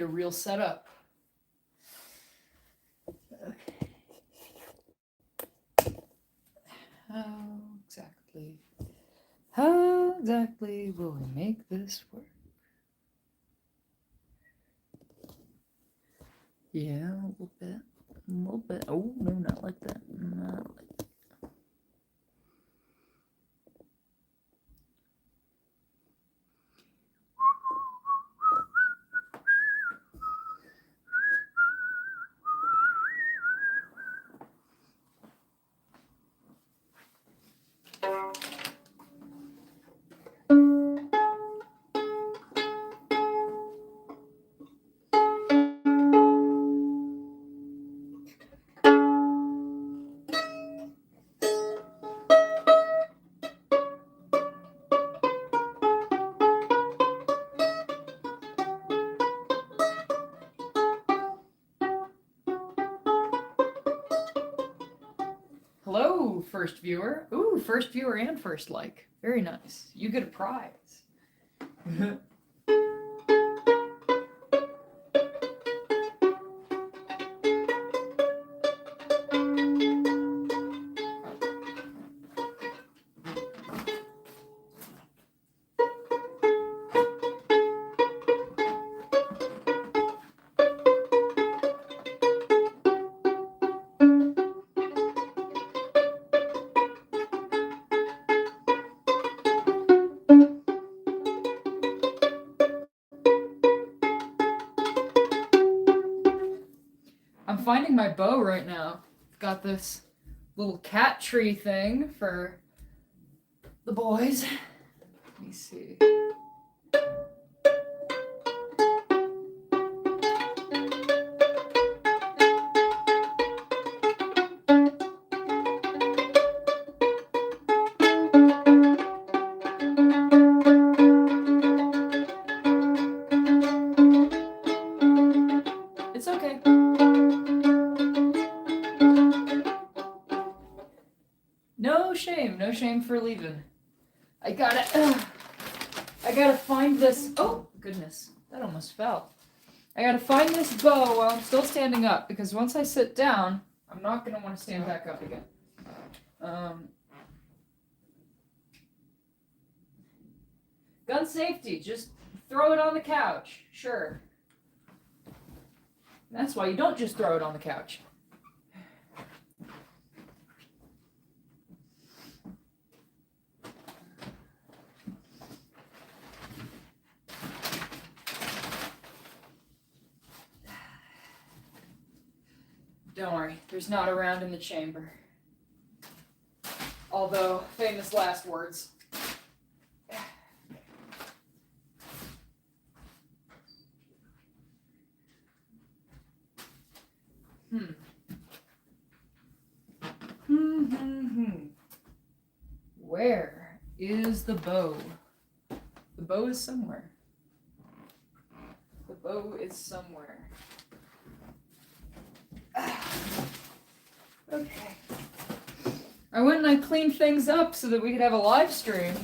a real setup. How exactly will we make this work? Yeah, a little bit. Oh, no, not like that. Not like that. Hello, first viewer. Ooh, first viewer and first like. Very nice. You get a prize. I'm finding my bow right now. Got this little cat tree thing for the boys. Let me see. It's okay. No shame for leaving. I gotta find this. Oh goodness, that almost fell. I gotta find this bow while I'm still standing up, because once I sit down, I'm not gonna want to stand back up again. Gun safety, just throw it on the couch. Sure. That's why you don't just throw it on the couch. Don't worry, there's not a round in the chamber. Although, famous last words. Where is the bow? The bow is somewhere. The bow is somewhere. Okay. I went and I cleaned things up so that we could have a live stream.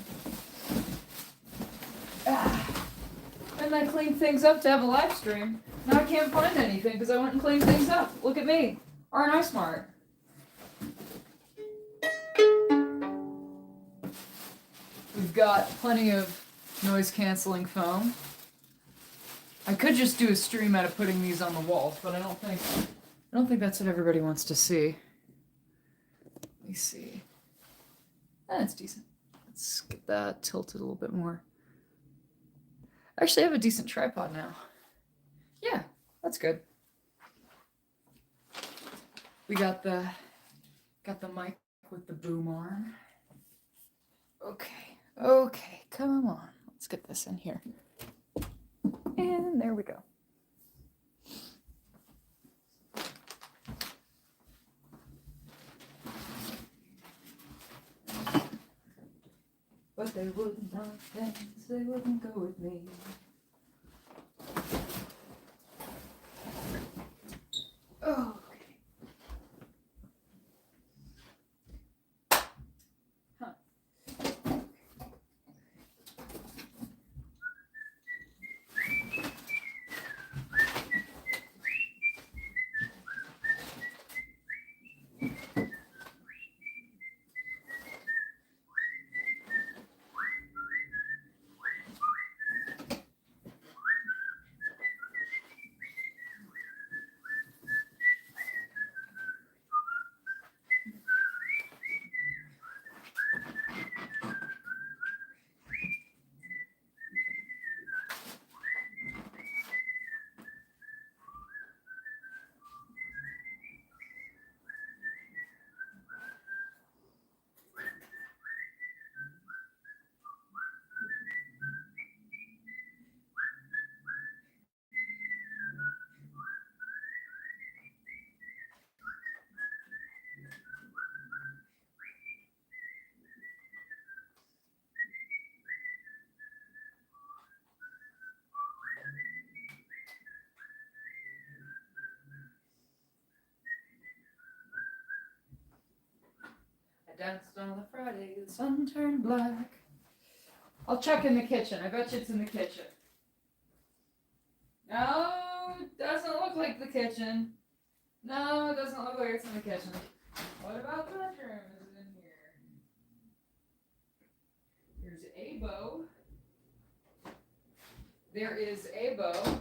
And I cleaned things up to have a live stream. Now I can't find anything because I went and cleaned things up. Look at me. Aren't I smart? We've got plenty of noise canceling foam. I could just do a stream out of putting these on the walls, but I don't think that's what everybody wants to see. Let me see. That's decent. Let's get that tilted a little bit more. Actually, I have a decent tripod now. Yeah, that's good. We got the mic with the boom arm. Okay, come on. Let's get this in here. And there we go. But they would not dance, they wouldn't go with me. Oh. danced on a Friday, the sun turned black. I'll check in the kitchen. I bet you it's in the kitchen. No, it doesn't look like the kitchen. No, it doesn't look like it's in the kitchen. What about the bedroom? Is it in here? Here's Abo. There is Abo.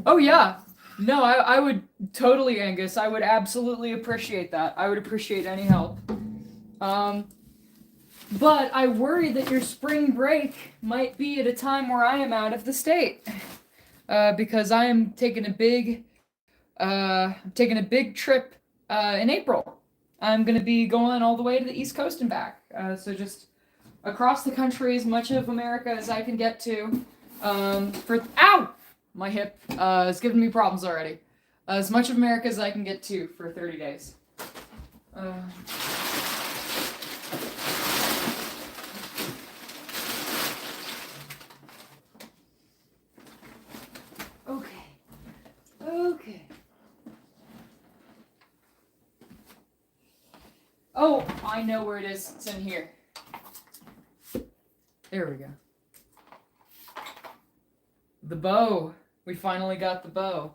Oh yeah. No, I would totally, Angus. I would absolutely appreciate that. I would appreciate any help. But I worry that your spring break might be at a time where I am out of the state. Because I am taking a big trip in April. I'm gonna be going all the way to the East Coast and back. So just across the country, as much of America as I can get to. My hip is giving me problems already. As much of America as I can get to for 30 days. Okay. Oh, I know where it is. It's in here. There we go. The bow. We finally got the bow.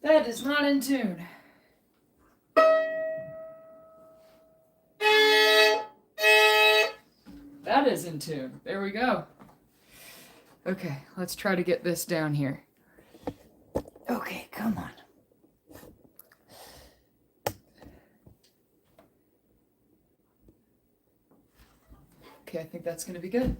That is not in tune. That is in tune. There we go. Okay, let's try to get this down here. Okay, come on. Okay, I think that's gonna be good.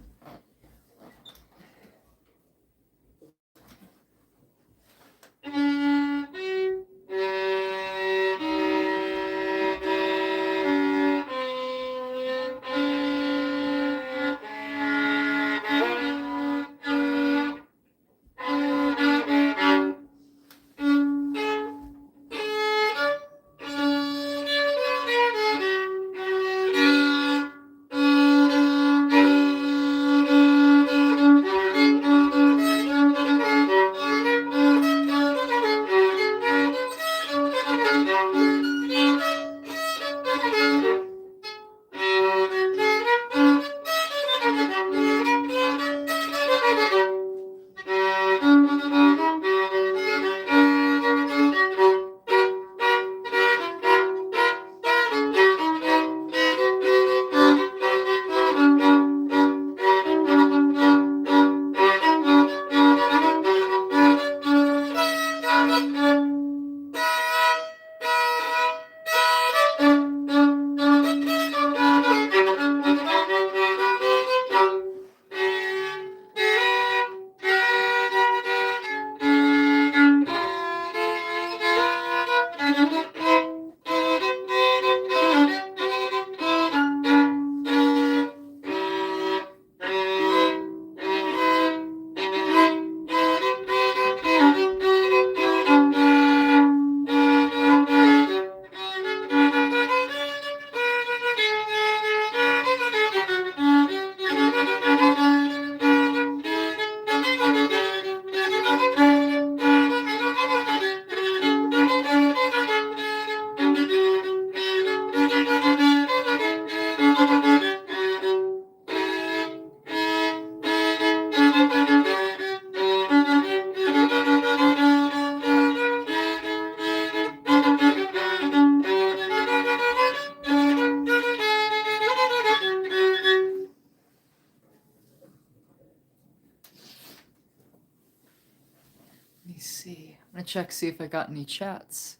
gonna check, see if I got any chats.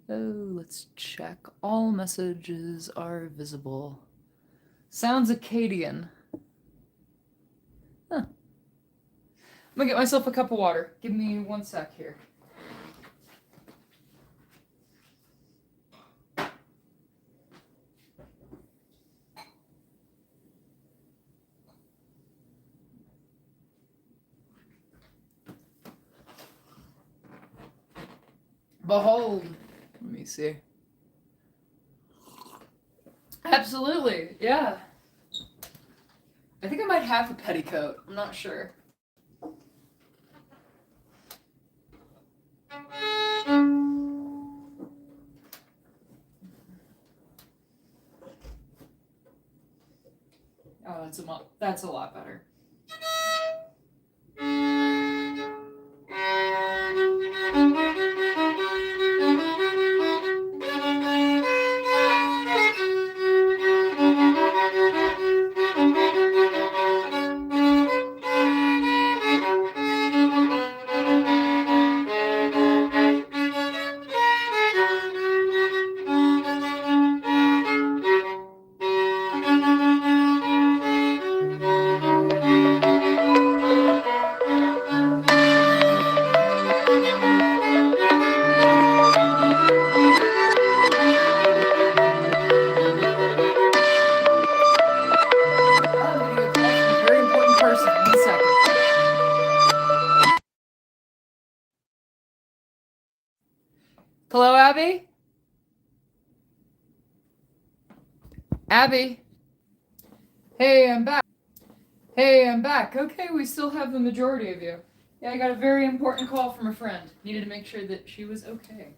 Oh, let's check. All messages are visible. Sounds Acadian. Huh. I'm gonna get myself a cup of water. Give me 1 sec here. Behold. Let me see. Absolutely, yeah. I think I might have a petticoat. I'm not sure. Oh, that's a lot better. Hello, Abby? Abby? Hey, I'm back. Hey, I'm back. Okay, we still have the majority of you. Yeah, I got a very important call from a friend. Needed to make sure that she was okay.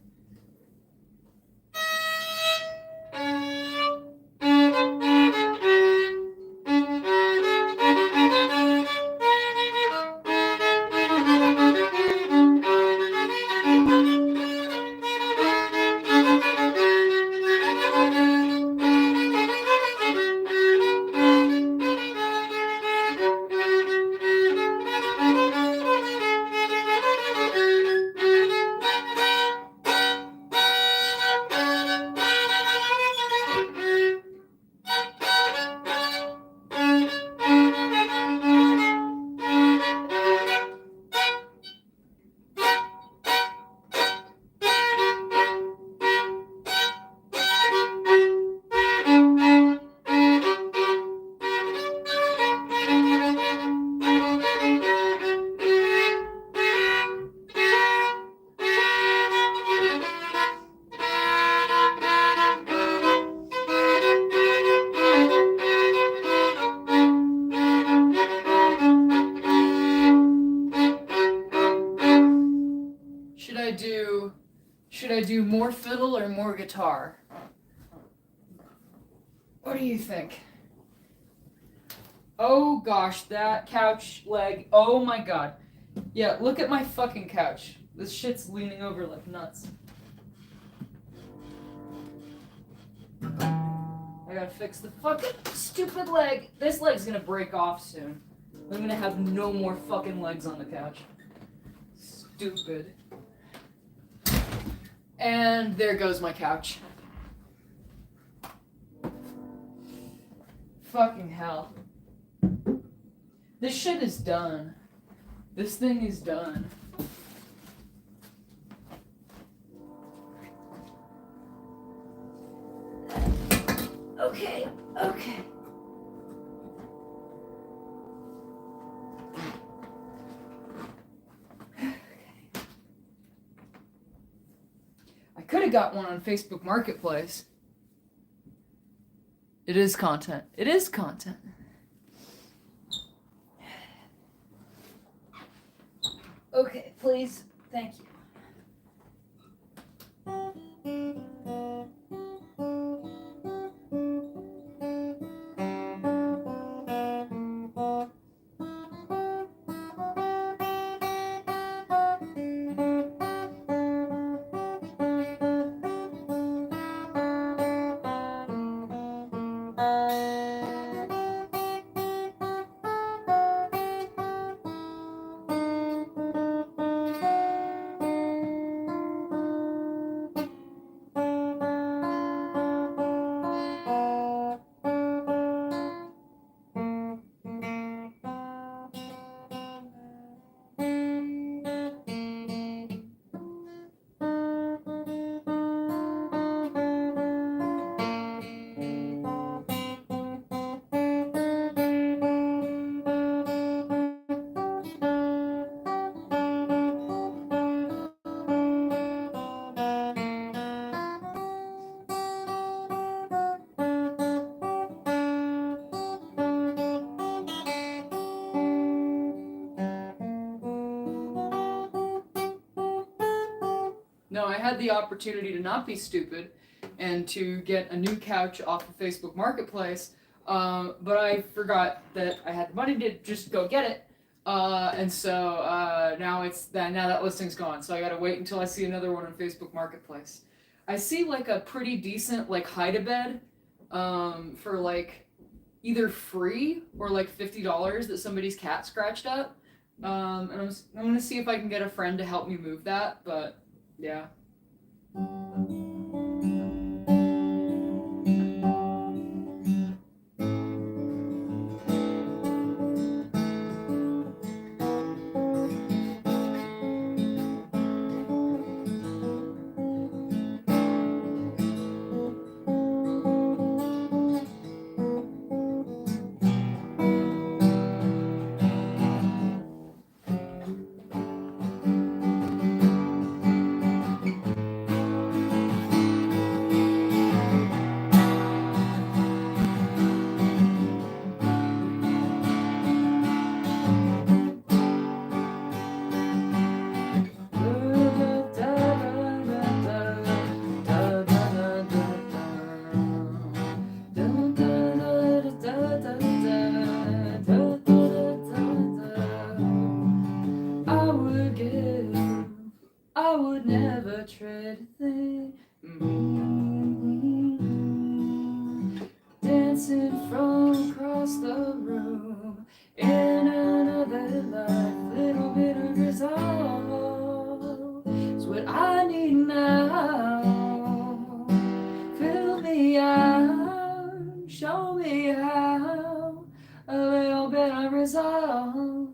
Should I do more fiddle or more guitar? What do you think? Oh gosh, that couch leg. Oh my god. Yeah, look at my fucking couch. This shit's leaning over like nuts. I gotta fix the fucking stupid leg. This leg's gonna break off soon. I'm gonna have no more fucking legs on the couch. Stupid. And there goes my couch. Fucking hell. This shit is done. This thing is done. Okay, okay. I could have got one on Facebook Marketplace. It is content. It is content. Okay, please. Thank you. No, I had the opportunity to not be stupid and to get a new couch off of Facebook Marketplace, but I forgot that I had the money to just go get it. And so now that listing's gone. So I gotta wait until I see another one on Facebook Marketplace. I see like a pretty decent like hide-a-bed for like either free or like $50 that somebody's cat scratched up. And I'm gonna see if I can get a friend to help me move that, but yeah. I would never trade a thing. Dancing from across the room in another life, little bit of resolve is what I need now. Fill me out, show me how, a little bit of resolve.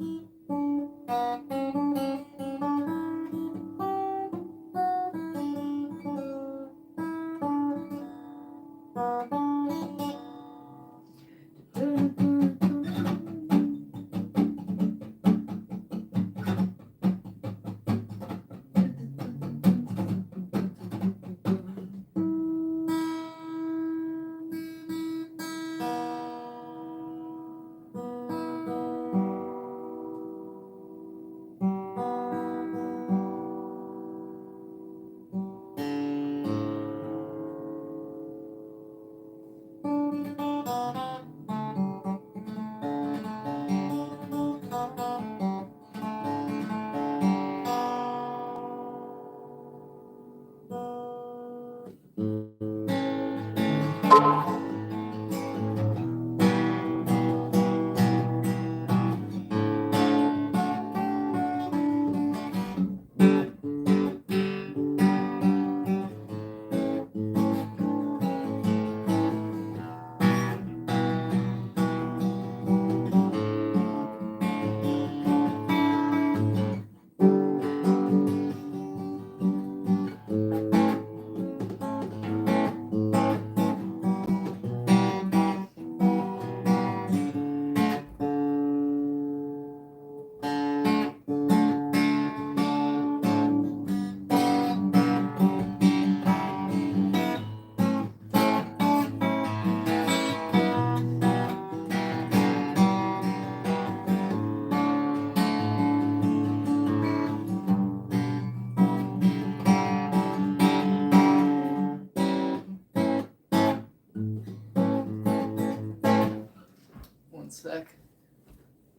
One sec.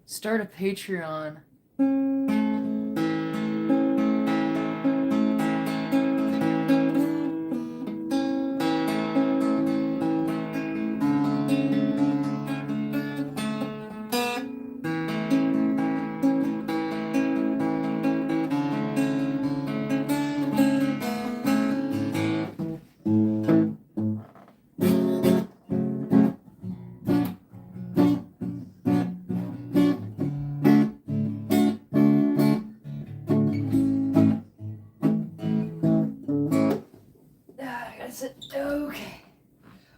Start a Patreon. Okay.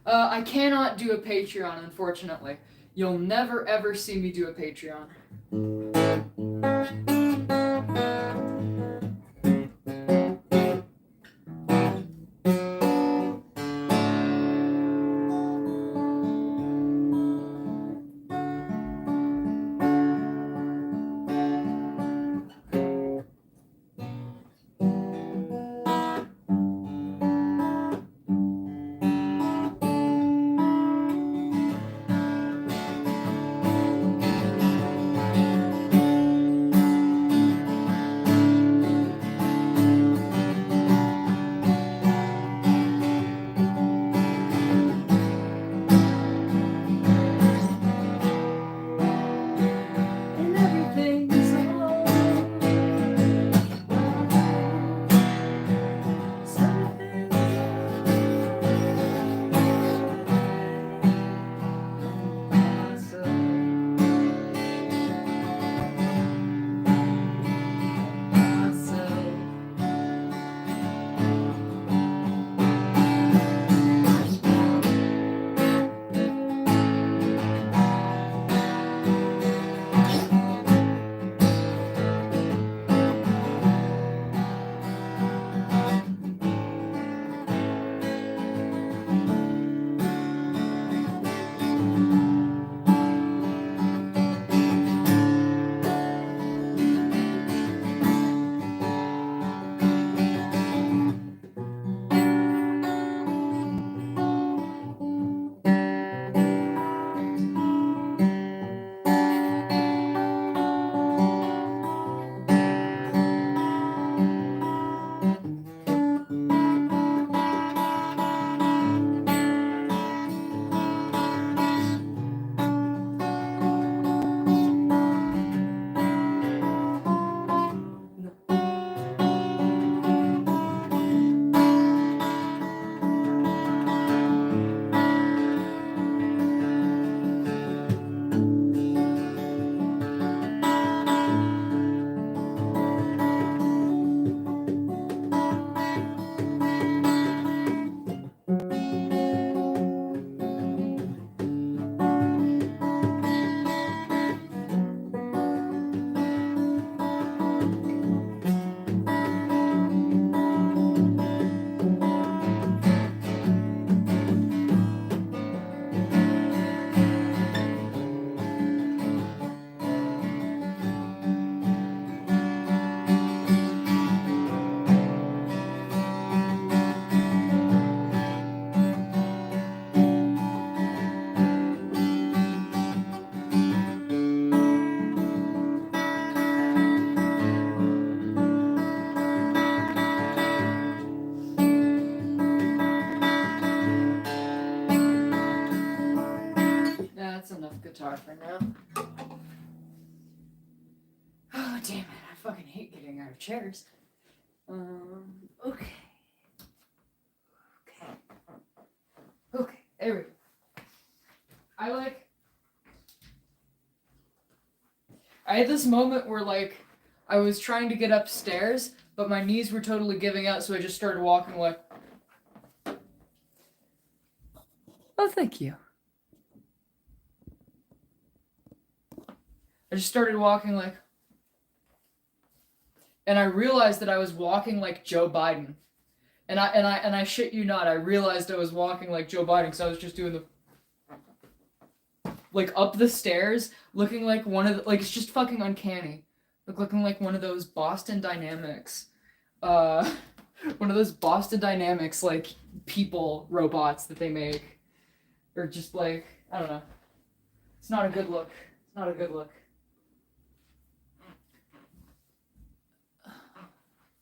I cannot do a Patreon, unfortunately. You'll never ever see me do a Patreon. Oh, damn it. I fucking hate getting out of chairs. Okay. Okay, there we go. I had this moment where, like, I was trying to get upstairs, but my knees were totally giving out, so I just started walking like... Oh, thank you. I just started walking like... And I realized that I was walking like Joe Biden. And I shit you not, I realized I was walking like Joe Biden because I was just doing the... Like, up the stairs, looking like one of the... Like, it's just fucking uncanny. Looking like one of those Boston Dynamics. One of those Boston Dynamics, like, people robots that they make. Or just, like, I don't know. It's not a good look. It's not a good look.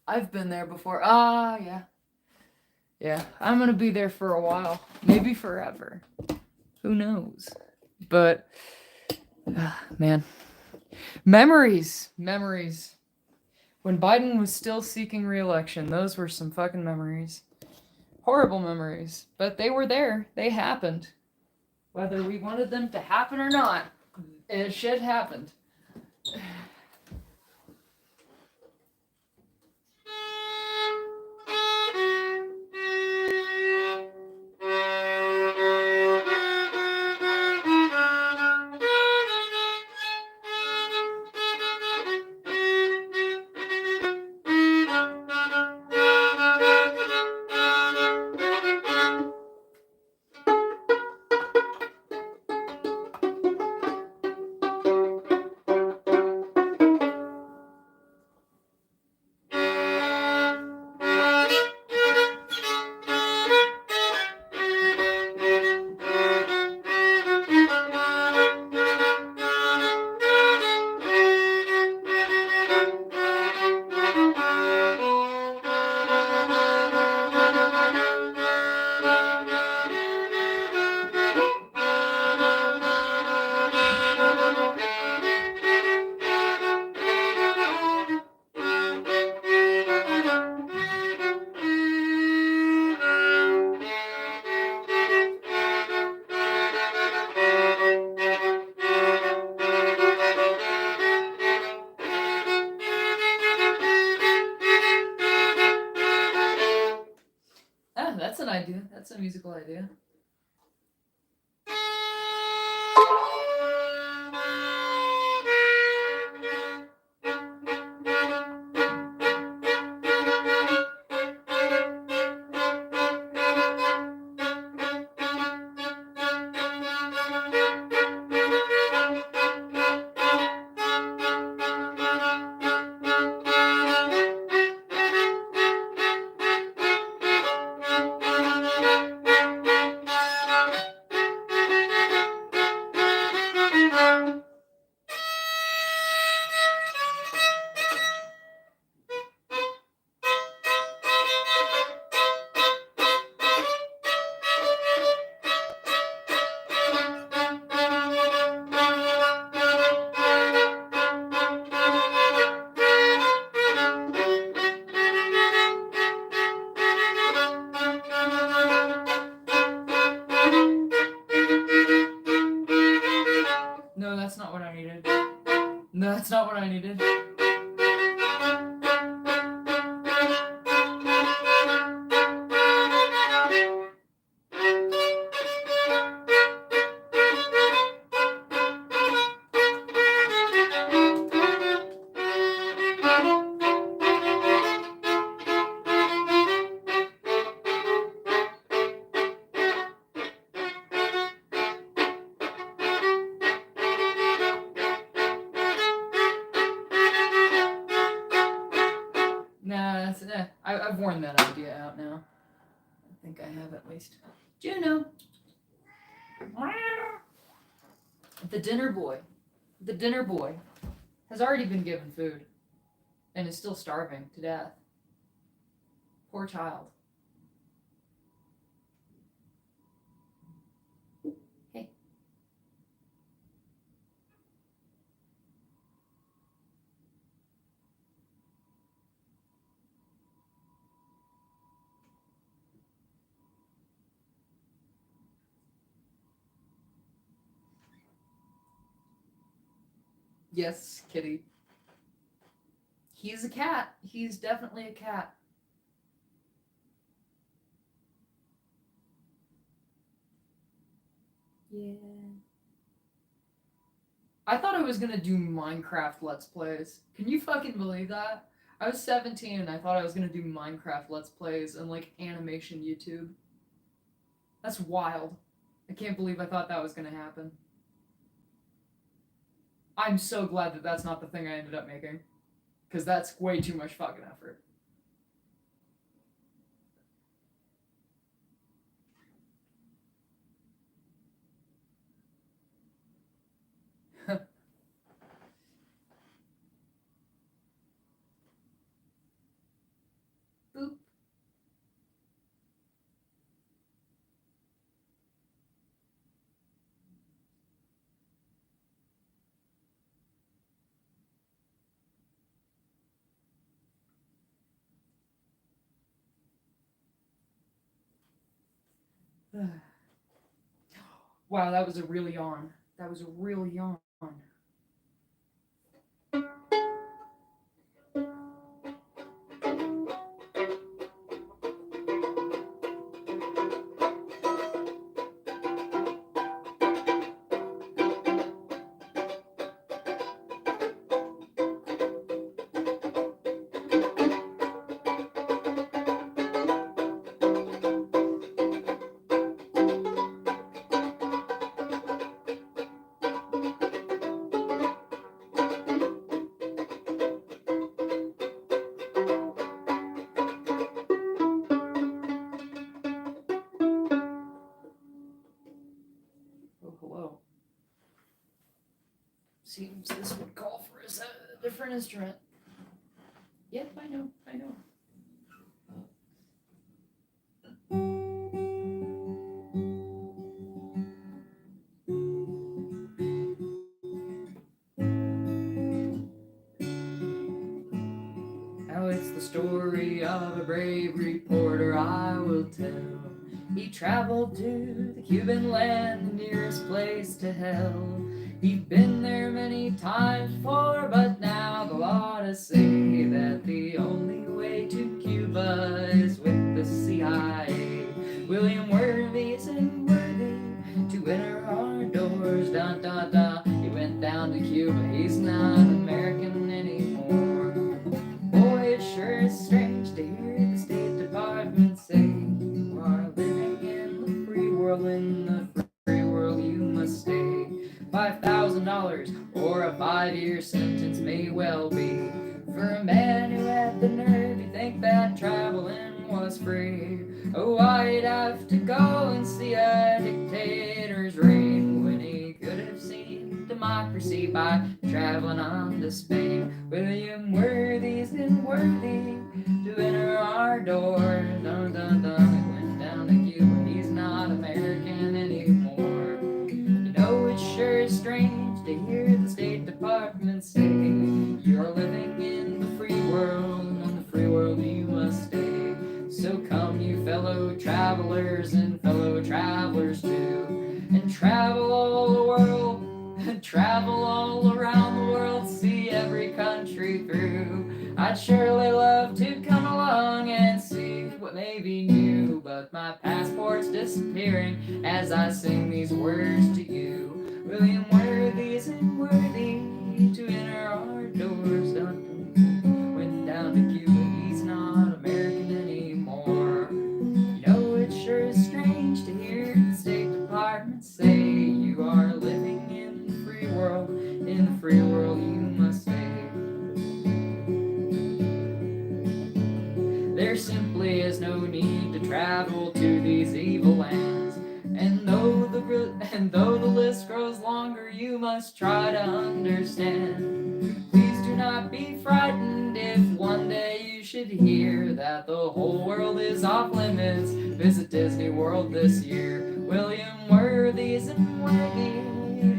I've been there before. Yeah. Yeah, I'm gonna be there for a while. Maybe forever. Who knows? But, man. Memories. When Biden was still seeking re-election, those were some fucking memories. Horrible memories. But they were there. They happened. Whether we wanted them to happen or not, shit happened. That's an idea. That's a musical idea. No, that's not what I needed. No, that's not what I needed. Nah, I've worn that idea out now. I think I have at least. Juno! The dinner boy has already been given food and is still starving to death. Poor child. Hey. Yes, kitty. He's a cat. He's definitely a cat. Yeah. I thought I was gonna do Minecraft Let's Plays. Can you fucking believe that? I was 17 and I thought I was gonna do Minecraft Let's Plays and like animation YouTube. That's wild. I can't believe I thought that was gonna happen. I'm so glad that that's not the thing I ended up making. Because that's way too much fucking effort. Boop. Wow, that was a real yawn. That was a real yawn. Oh, hello. Seems this would call for a different instrument. Yep, I know, I know. Now it's the story of a brave reporter I will tell. He traveled to the Cuban land, the nearest place to hell. He'd been there many times before, but now the law to say that the only way to Cuba is with the CIA. William Worthy isn't worthy to enter our doors, dun dun dun. He went down to Cuba, he's not American anymore. Boy, it sure is strange to hear the State Department say you are living in the free world, in the free world you must stay. $5,000 or a 5-year sentence may well be for a man who had the nerve to think that traveling was free. Oh, I'd have to go and see a dictator's reign when he could have seen democracy by traveling on to Spain. William Worthy's been worthy to enter our door. Dun dun dun, he went down to Cuba, he's not American anymore. You know, it sure is strange to hear the State Department say you're living in the free world, and the free world you must stay. So come, you fellow travelers and fellow travelers too, and travel all the world, and travel all around the world, see every country through. I'd surely love to come along and see what may be new, but my passport's disappearing as I sing these words to you. William Worthy isn't worthy to enter our doors. Went down to Cuba, he's not American anymore. You know, it sure is strange to hear the State Department say you are living in the free world, in the free world you must stay. There simply is no need to travel to these evil lands, and though the list grows longer, you must try to understand. Please do not be frightened if one day you should hear that the whole world is off limits. Visit Disney World this year. William Worthy isn't worthy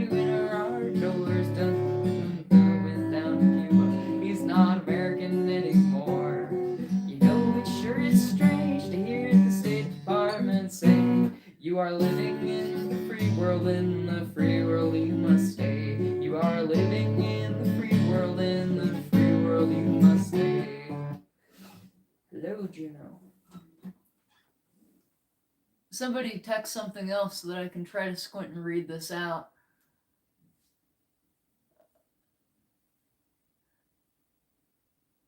to enter our doors. Dun, dun, dun, went down to Cuba, he's not American anymore. You know, it sure is strange to hear the State Department say you are living in the free world, in the free world you must stay. You are living in the would you know? Somebody text something else so that I can try to squint and read this out.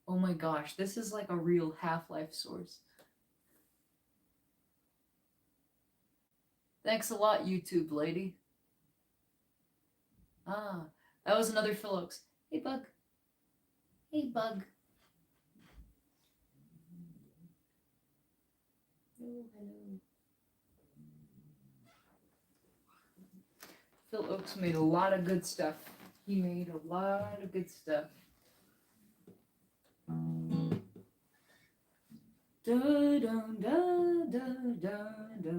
Oh my gosh, this is like a real Half-Life source. Thanks a lot, YouTube lady. Ah, that was another Phil Oaks. Hey, Bug. Hey, Bug. Oh, hello. Phil Oaks made a lot of good stuff. He made a lot of good stuff. Da da da da da da.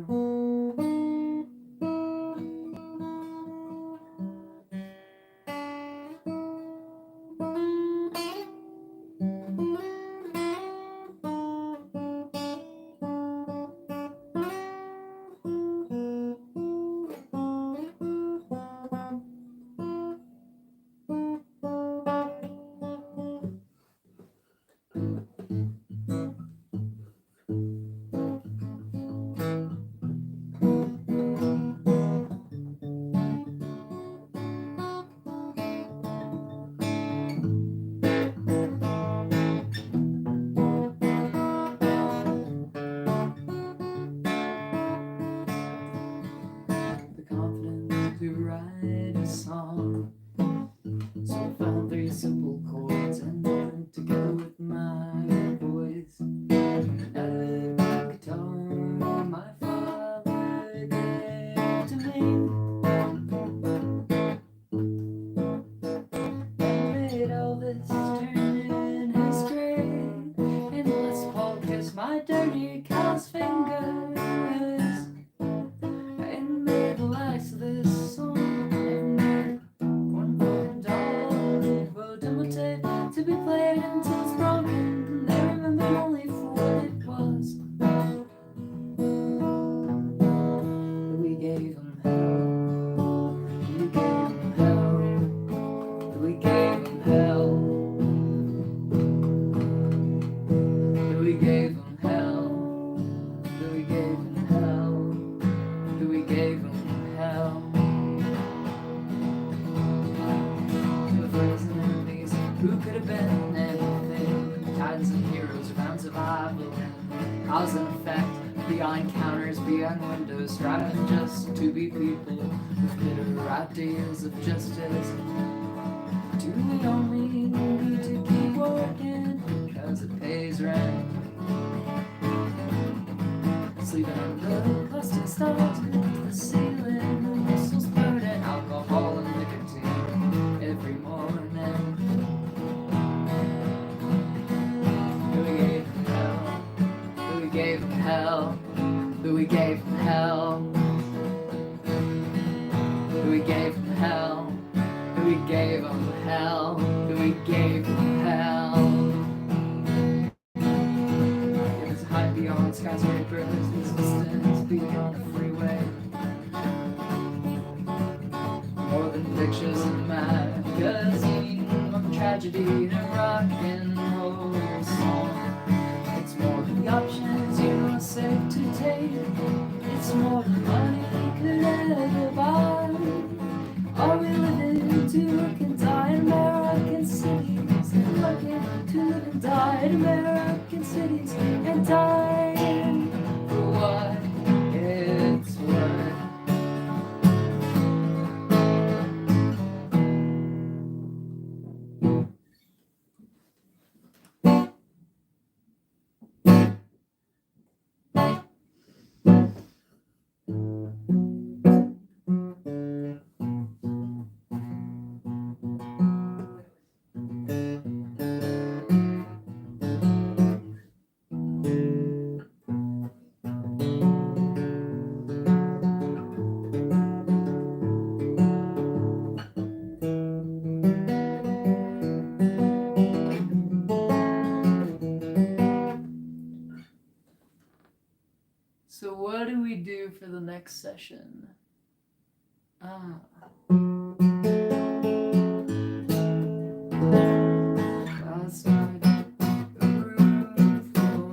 Ideas of justice. Do we only need to keep working because it pays rent? Sleeping under plastic stars to the ceiling, whistles burning, alcohol and nicotine every morning. We gave him hell. We gave him hell. We gave him hell. We gave him hell. We gave him hell. We gave him hell. It was high beyond skyscrapers, this distance beyond a freeway. More than pictures in a magazine, of tragedy in a rock and roll song. It's more than the options you're safe to take. It's more than money could ever buy. Are we living to work and die in American cities? Working to live and die in American cities and dying for what it's worth. So what do we do for the next session? Last night, a room full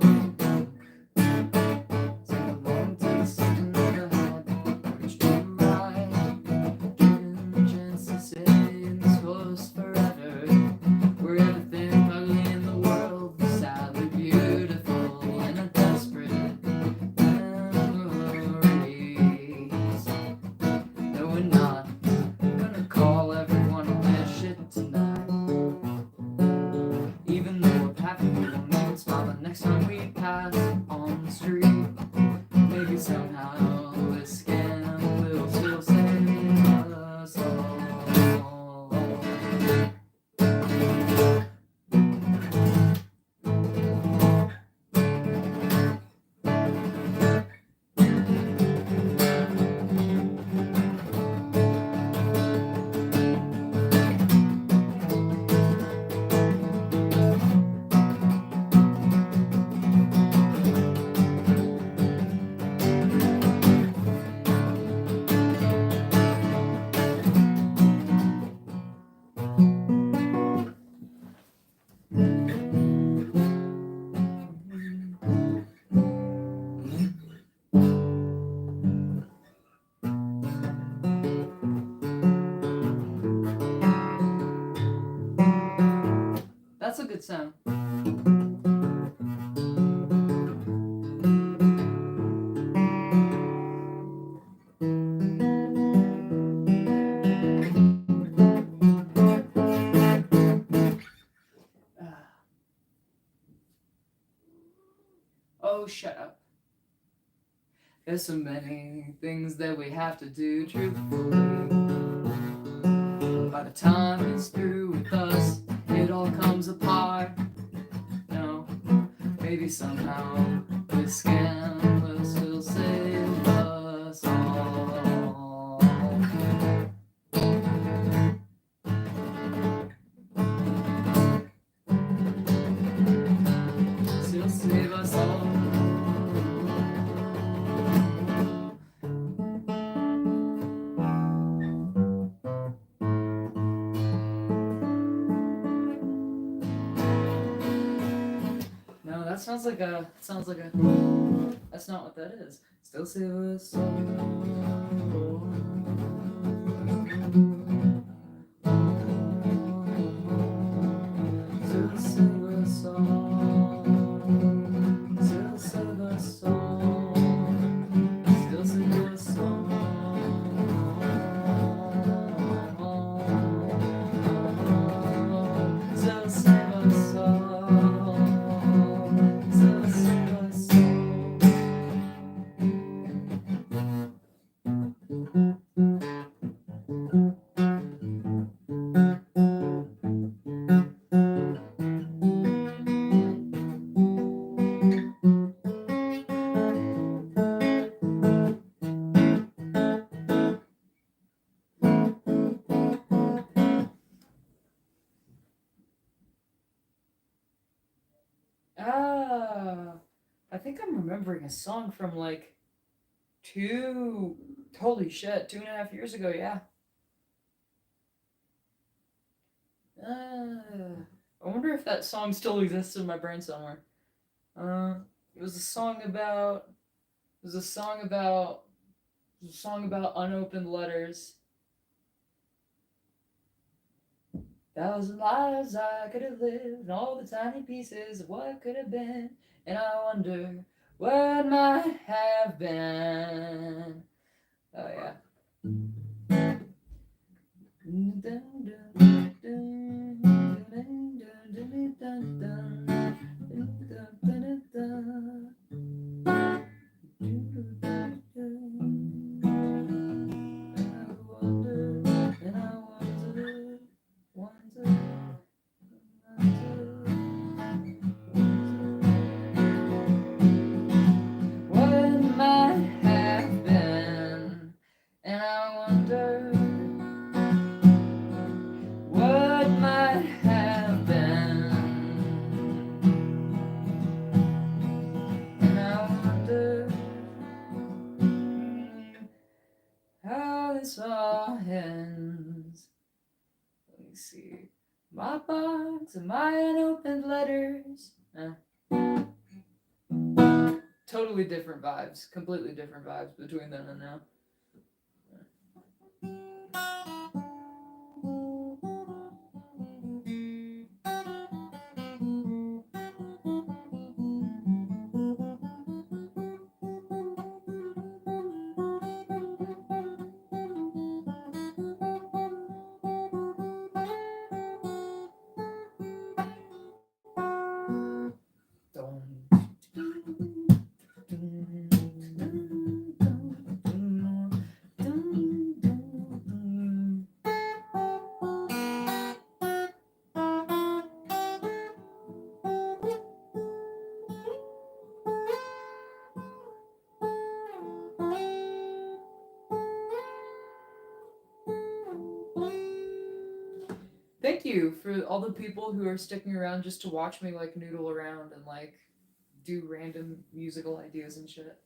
it tonight. Even though I've half a million and smile the next time we pass on the street. Maybe somehow this scam will still save us all. That's a good sound. Oh, shut up. There's so many things that we have to do truthfully. By the time it's through with us, it all comes apart. No, maybe somehow this scam will still save us all. Still save us all. No, that sounds like a. That's not what that is. Still save us all. Still save us all. Still save us all. Still save us all. Still save us all. Still save us I think I'm remembering a song from like holy shit, 2.5 years ago, yeah. I wonder if that song still exists in my brain somewhere. It was a song about unopened letters. 1,000 lives I could have lived, and all the tiny pieces of what could have been, and I wonder what might have been. Oh yeah. See, my box and my unopened letters. Totally different vibes, completely different vibes between then and now. thank you for all the people who are sticking around just to watch me like noodle around and like do random musical ideas and shit.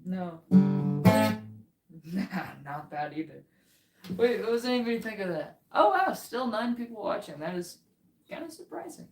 No. Nah, not bad either. Wait, what does anybody think of that? Oh wow, still 9 people watching. That is kind of surprising.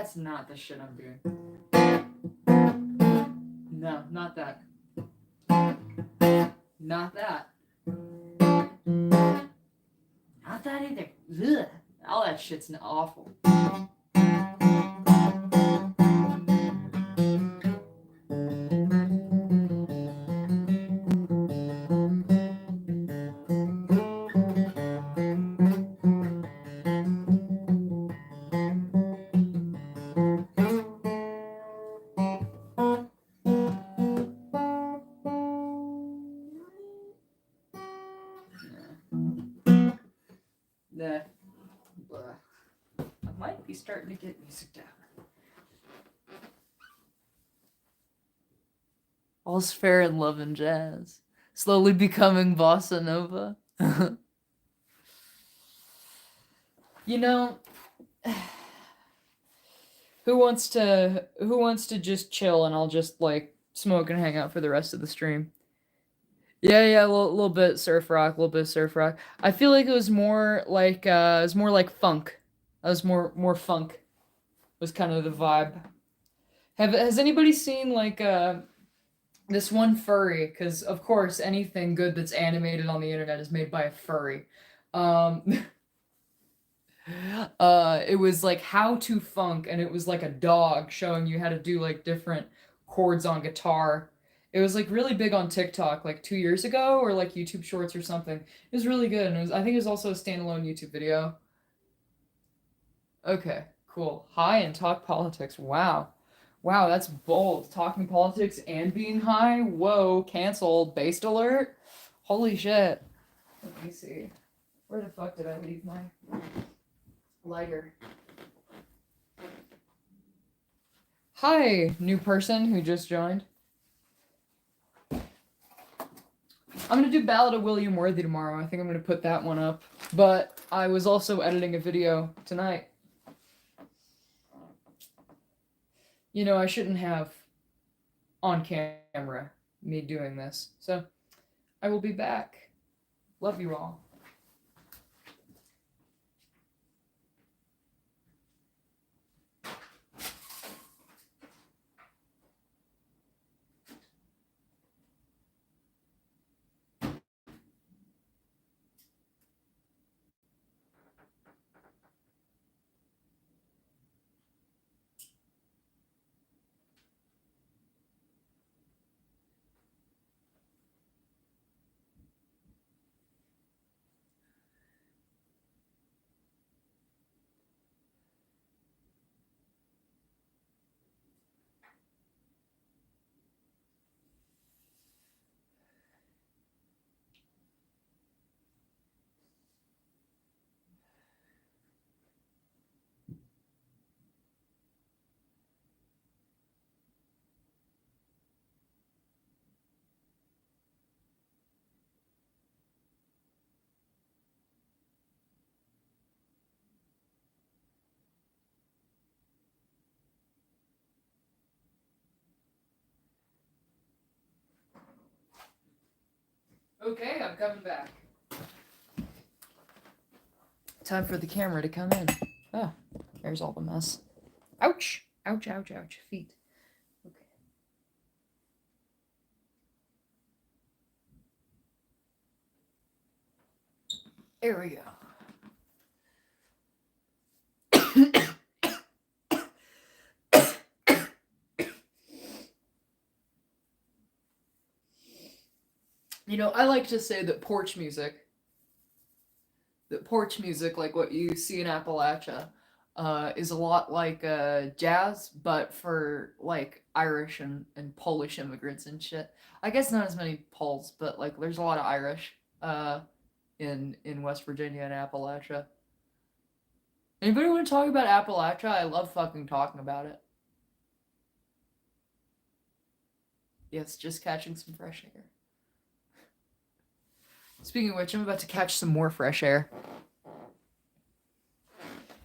That's not the shit I'm doing. No, not that. Not that. Not that either. Ugh. All that shit's awful. Nah. Blah. I might be starting to get music down. All's fair in love and jazz. Slowly becoming bossa nova. You know, who wants to just chill and I'll just like smoke and hang out for the rest of the stream? Yeah, a little bit surf rock, a little bit surf rock. I feel like it was more like funk. It was more funk. Was kind of the vibe. Has anybody seen like this one furry? Because of course anything good that's animated on the internet is made by a furry. Um, it was like How to Funk, and it was like a dog showing you how to do like different chords on guitar. It was like really big on TikTok like 2 years ago, or like YouTube Shorts or something. It was really good, and I think it was also a standalone YouTube video. Okay, cool. High and talk politics. Wow. Wow, that's bold. Talking politics and being high? Whoa, canceled. Based alert? Holy shit. Let me see. Where the fuck did I leave my lighter? Hi, new person who just joined. I'm gonna do Ballad of William Worthy tomorrow. I think I'm gonna put that one up. But I was also editing a video tonight. You know, I shouldn't have on camera me doing this. So I will be back. Love you all. Okay, I'm coming back. Time for the camera to come in. Oh, there's all the mess. Ouch! Ouch, ouch, ouch. Feet. Okay. There we go. You know, I like to say that porch music, like what you see in Appalachia, is a lot like jazz, but for like Irish and Polish immigrants and shit. I guess not as many Poles, but like there's a lot of Irish in West Virginia and Appalachia. Anybody want to talk about Appalachia? I love fucking talking about it. Yes, just catching some fresh air. Speaking of which, I'm about to catch some more fresh air.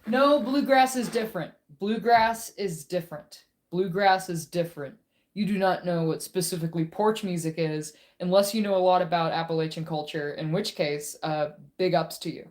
No, bluegrass is different. Bluegrass is different. Bluegrass is different. You do not know what specifically porch music is unless you know a lot about Appalachian culture, in which case, big ups to you.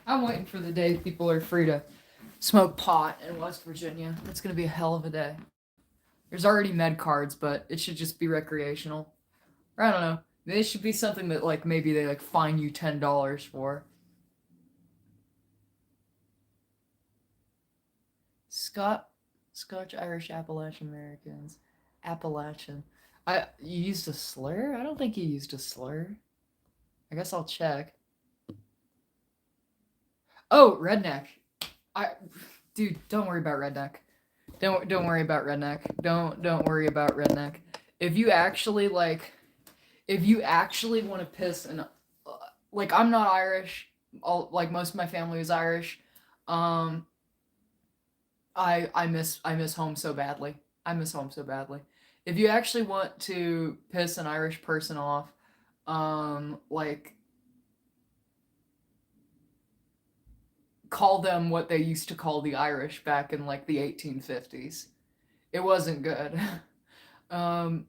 I'm waiting for the day people are free to smoke pot in West Virginia. It's gonna be a hell of a day. There's already med cards, but it should just be recreational. Or I don't know. It should be something that like maybe they like fine you $10 for. Scotch Irish Appalachian Americans. Appalachian. You used a slur? I don't think you used a slur. I guess I'll check. Oh, redneck. I dude, don't worry about redneck. Don't worry about redneck. Don't worry about redneck. If you actually like if you actually want to piss and like I'm not Irish, like most of my family is Irish. Um I miss home so badly. I miss home so badly. If you actually want to piss an Irish person off, like call them what they used to call the Irish back in like the 1850s. It wasn't good. um,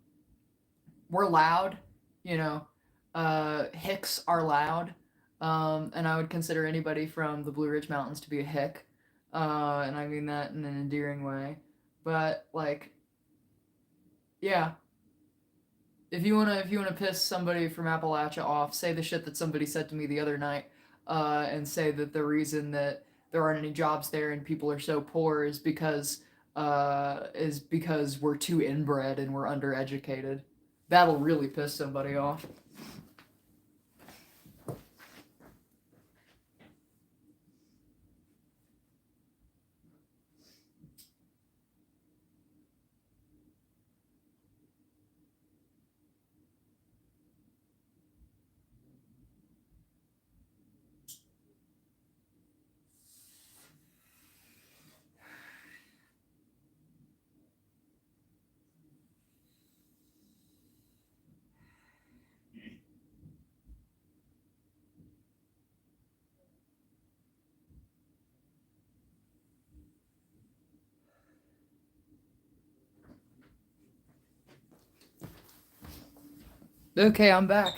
we're loud, you know. Hicks are loud, and I would consider anybody from the Blue Ridge Mountains to be a hick, and I mean that in an endearing way. But like, yeah, if you wanna piss somebody from Appalachia off, say the shit that somebody said to me the other night, and say that the reason that there aren't any jobs there and people are so poor is because we're too inbred and we're undereducated. That'll really piss somebody off. Okay, I'm back.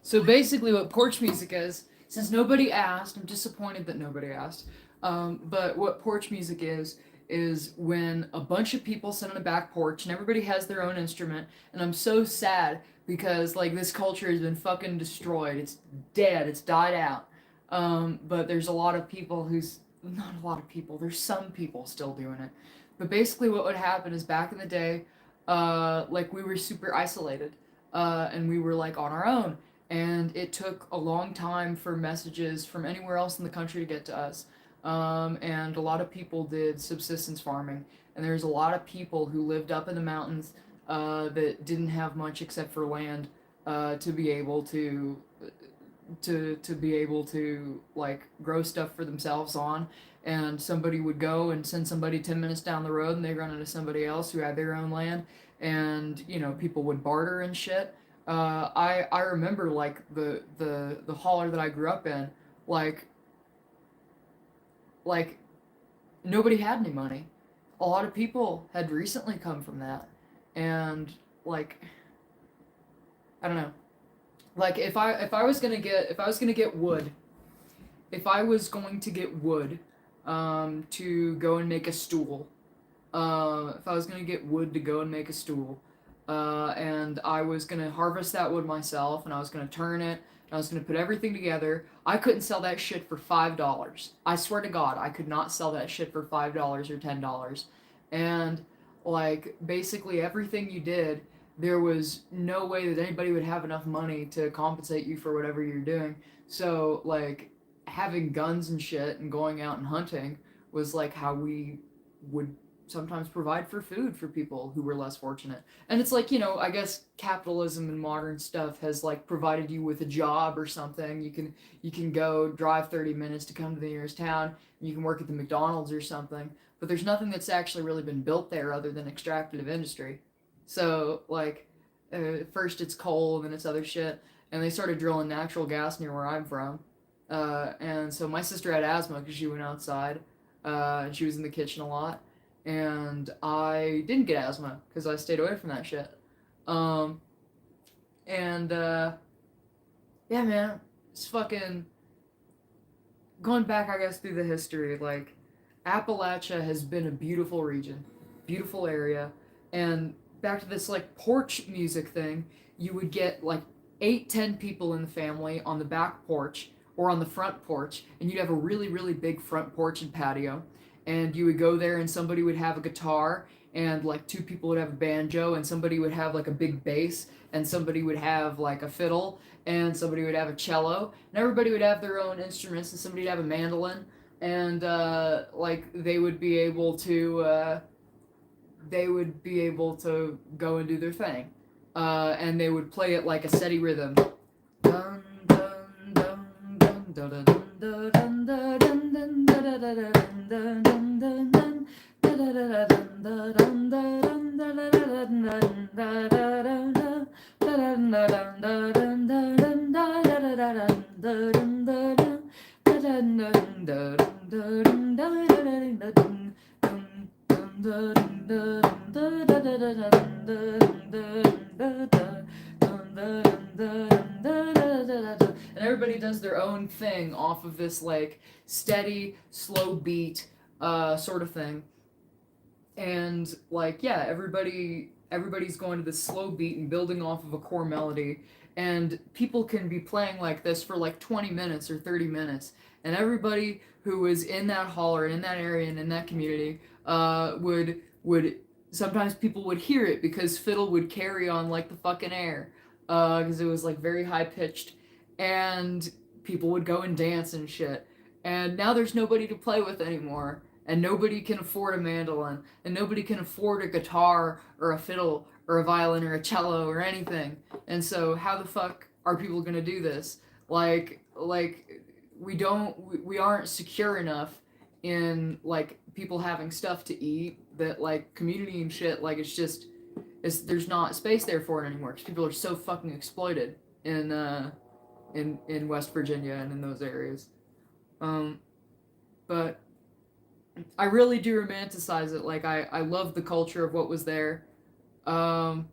So basically, what porch music is, since nobody asked, I'm disappointed that nobody asked. But what porch music is when a bunch of people sit on a back porch and everybody has their own instrument. And I'm so sad because like this culture has been fucking destroyed. It's dead. It's died out. But there's a lot of people who's not a lot of people. There's some people still doing it. But basically, what would happen is back in the day, like we were super isolated, and we were like on our own, and it took a long time for messages from anywhere else in the country to get to us. And a lot of people did subsistence farming, and there's a lot of people who lived up in the mountains that didn't have much except for land to be able to be able to like grow stuff for themselves on. And somebody would go and send somebody 10 minutes down the road, and they run into somebody else who had their own land, and you know, people would barter and shit. I remember like the holler that I grew up in, like like nobody had any money. A lot of people had recently come from that, and like I don't know. Like if I was gonna get wood, if I was going to get wood, to go and make a stool, if I was gonna get wood to go and make a stool, and I was gonna harvest that wood myself, and I was gonna turn it, and I was gonna put everything together, I couldn't sell that shit for $5. I swear to God, I could not sell that shit for $5 or $10. And like basically everything you did, there was no way that anybody would have enough money to compensate you for whatever you're doing. So like having guns and shit and going out and hunting was like how we would sometimes provide for food for people who were less fortunate. And it's like, you know, I guess capitalism and modern stuff has like provided you with a job or something. You can go drive 30 minutes to come to the nearest town, and you can work at the McDonald's or something. But there's nothing that's actually really been built there other than extractive industry. So like first it's coal, and then it's other shit, and they started drilling natural gas near where I'm from. And so my sister had asthma because she went outside, and she was in the kitchen a lot, and I didn't get asthma because I stayed away from that shit. Um, and yeah, man, it's fucking going back, I guess, through the history. Like Appalachia has been a beautiful region, beautiful area, and back to this like porch music thing, you would get like 8, 10 people in the family on the back porch or on the front porch, and you'd have a really, really big front porch and patio. And you would go there, and somebody would have a guitar, and like 2 people would have a banjo, and somebody would have like a big bass, and somebody would have like a fiddle, and somebody would have a cello, and everybody would have their own instruments, and somebody would have a mandolin, and like they would be able to go and do their thing, and they would play it like a steady rhythm. Dun, dun, dun, dun, dun, dun, dun, dun, dun, dun, dun, dun, dun, dun, dun, dun. And everybody does their own thing off of this like steady, slow beat sort of thing. And like yeah, everybody's going to this slow beat and building off of a core melody, and people can be playing like this for like 20 minutes or 30 minutes, and everybody who is in that holler and in that area and in that community would sometimes people would hear it because fiddle would carry on like the fucking air, because it was like very high pitched, and people would go and dance and shit. And now there's nobody to play with anymore, and nobody can afford a mandolin, and nobody can afford a guitar or a fiddle or a violin or a cello or anything. And so how the fuck are people gonna do this? Like we aren't secure enough in like people having stuff to eat, that like community and shit, like there's not space there for it anymore because people are so fucking exploited in West Virginia and in those areas. Um, but I really do romanticize it. Like I love the culture of what was there. Um,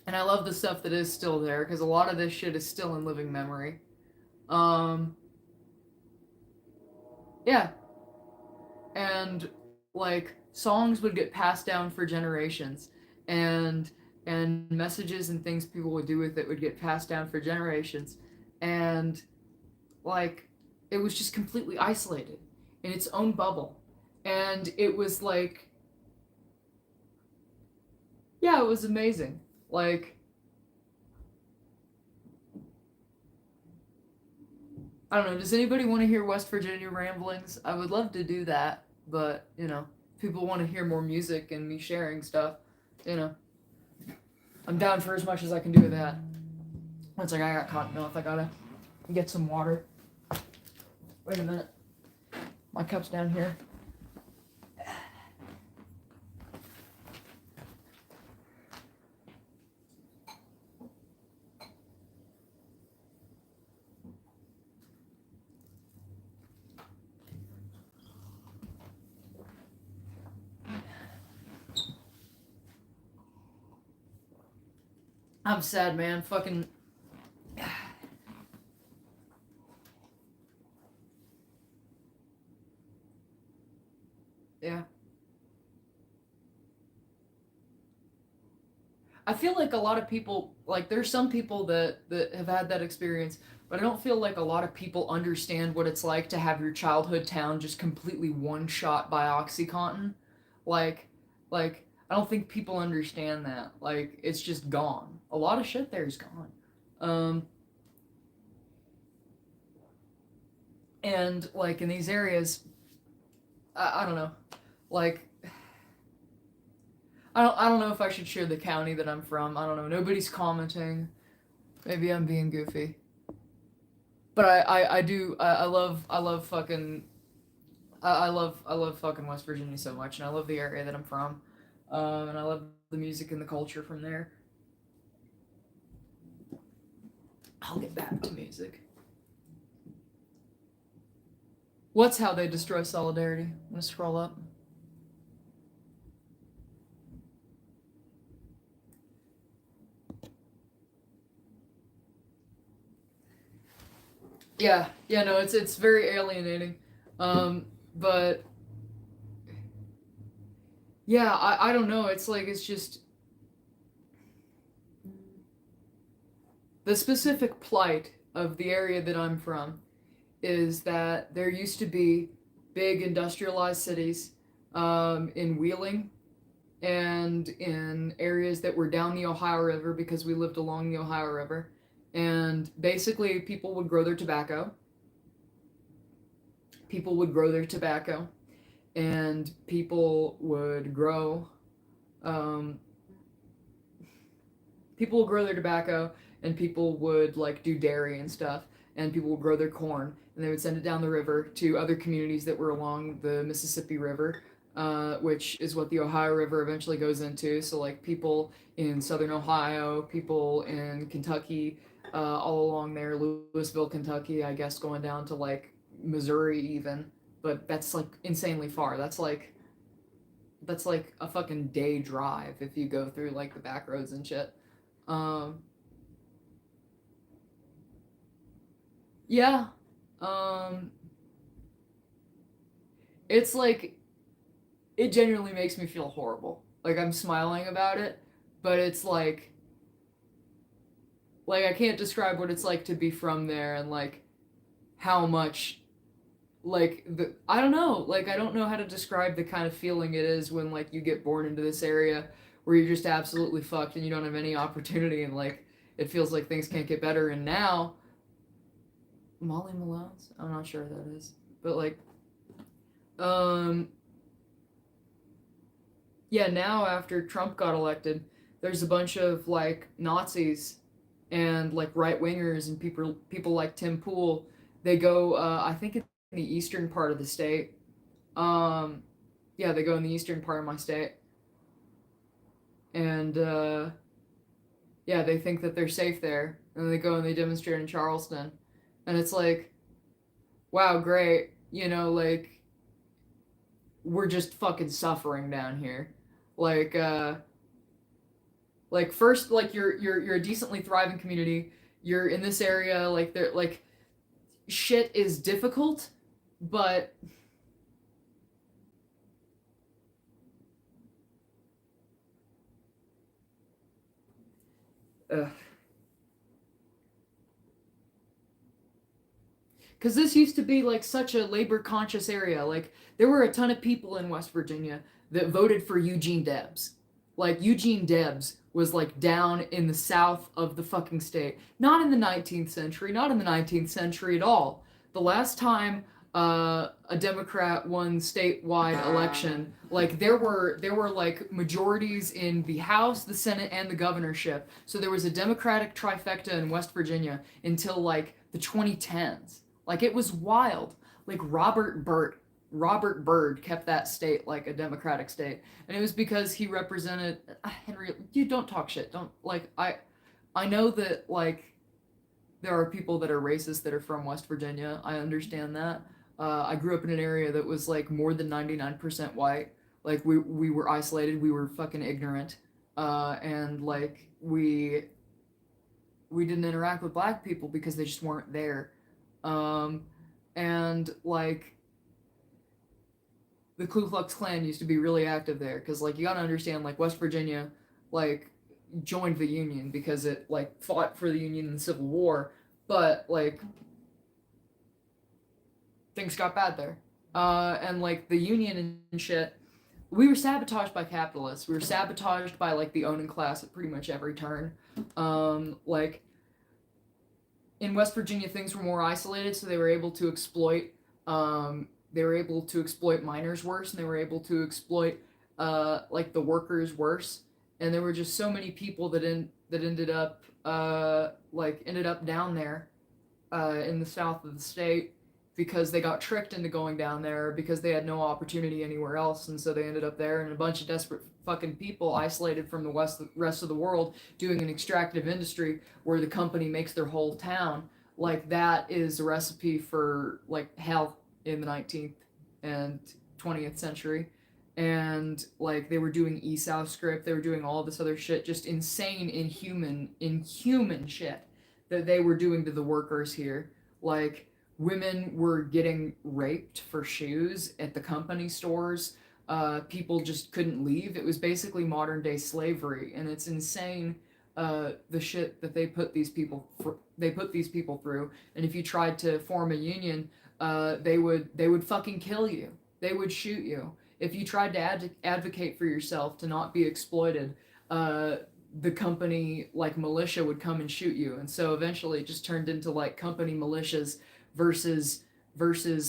and I love the stuff that is still there because a lot of this shit is still in living memory. Um, yeah, and like songs would get passed down for generations, and and messages and things people would do with it would get passed down for generations. And like it was just completely isolated in its own bubble. And it was like, yeah, it was amazing. Like, I don't know, does anybody want to hear West Virginia ramblings? I would love to do that, but, you know, people want to hear more music and me sharing stuff, you know. I'm down for as much as I can do with that. It's like I got cotton mouth, I gotta get some water. Wait a minute. My cup's down here. I'm sad, man. Fucking. Yeah. I feel like a lot of people, like, there's some people that have had that experience, but I don't feel like a lot of people understand what it's like to have your childhood town just completely one shot by OxyContin. Like, I don't think people understand that. Like, it's just gone. A lot of shit there is gone. Um, and like in these areas, I don't know. Like, I don't know if I should share the county that I'm from. I don't know. Nobody's commenting. Maybe I'm being goofy. But I do I love fucking I love fucking West Virginia so much, and I love the area that I'm from, and I love the music and the culture from there. I'll get back to music. What's how they destroy solidarity? I'm gonna scroll up. Yeah, yeah, no, it's very alienating, but yeah, I don't know. It's like it's just the specific plight of the area that I'm from is that there used to be big industrialized cities in Wheeling and in areas that were down the Ohio River because we lived along the Ohio River. And basically, people would grow their tobacco. People would grow their tobacco, and people would grow. Um, people would grow their tobacco, and people would like do dairy and stuff, and people would grow their corn, and they would send it down the river to other communities that were along the Mississippi River, which is what the Ohio River eventually goes into. So, like, people in southern Ohio, people in Kentucky, all along there, Louisville, Kentucky, I guess, going down to like Missouri, even. But that's like insanely far. That's like a fucking day drive if you go through like the back roads and shit. Um, yeah. Um, it's like it genuinely makes me feel horrible. Like I'm smiling about it, but it's like I can't describe what it's like to be from there and like how much like the I don't know, like I don't know how to describe the kind of feeling it is when like you get born into this area where you're just absolutely fucked and you don't have any opportunity and like it feels like things can't get better and now Molly Malone's? I'm not sure what that is. But like um yeah, now after Trump got elected, there's a bunch of like Nazis and like right wingers and people like Tim Pool. They go, I think in the eastern part of the state. Um, yeah, they go in the eastern part of my state, and yeah, they think that they're safe there, and they go and they demonstrate in Charleston, and it's like, wow, great, you know, like we're just fucking suffering down here, like like first like you're a decently thriving community, you're in this area, like they're like shit is difficult, but Because this used to be like such a labor conscious area. Like there were a ton of people in West Virginia that voted for Eugene Debs. Like Eugene Debs was like down in the south of the fucking state. Not in the 19th century, not in the 19th century at all. The last time a Democrat won statewide election, like there were like majorities in the House, the Senate, and the governorship. So there was a Democratic trifecta in West Virginia until like the 2010s. Like it was wild. Like Robert Byrd kept that state like a democratic state, and it was because he represented Henry. You don't talk shit. Don't like I know that like there are people that are racist that are from West Virginia. I understand that. I grew up in an area that was like more than 99% white. Like we were isolated. We were fucking ignorant, and like we didn't interact with black people because they just weren't there. Um, and like the Ku Klux Klan used to be really active there because like you got to understand like West Virginia like joined the Union because it like fought for the Union in the Civil War, but like things got bad there. And like the Union and shit, we were sabotaged by capitalists. We were sabotaged by like the owning class at pretty much every turn. Like in West Virginia, things were more isolated, so they were able to exploit. They were able to exploit miners worse, and they were able to exploit like the workers worse. And there were just so many people that ended up ended up down there in the south of the state because they got tricked into going down there because they had no opportunity anywhere else, and so they ended up there. And a bunch of desperate fucking people isolated from the rest of the world doing an extractive industry where the company makes their whole town. Like that is a recipe for like hell in the 19th and 20th century. And like they were doing Esau script, they were doing all this other shit, just insane, inhuman shit that they were doing to the workers here. Like women were getting raped for shoes at the company stores. People just couldn't leave. It was basically modern day slavery, and it's insane. The shit that they put these people through. And if you tried to form a union, they would fucking kill you. They would shoot you if you tried to advocate for yourself to not be exploited. The company like militia would come and shoot you, and so eventually it just turned into like company militias versus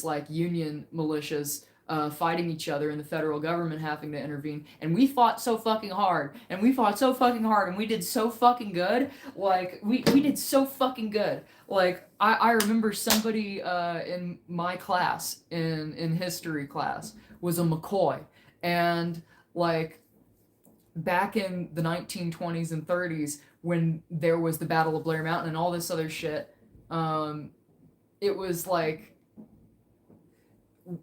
like union militias fighting each other, and the federal government having to intervene. And we fought so fucking hard, and we fought so fucking hard, and we did so fucking good. Like we did so fucking good. Like I remember somebody in my class in history class was a McCoy, and like back in the 1920s and 30s when there was the Battle of Blair Mountain and all this other shit, it was like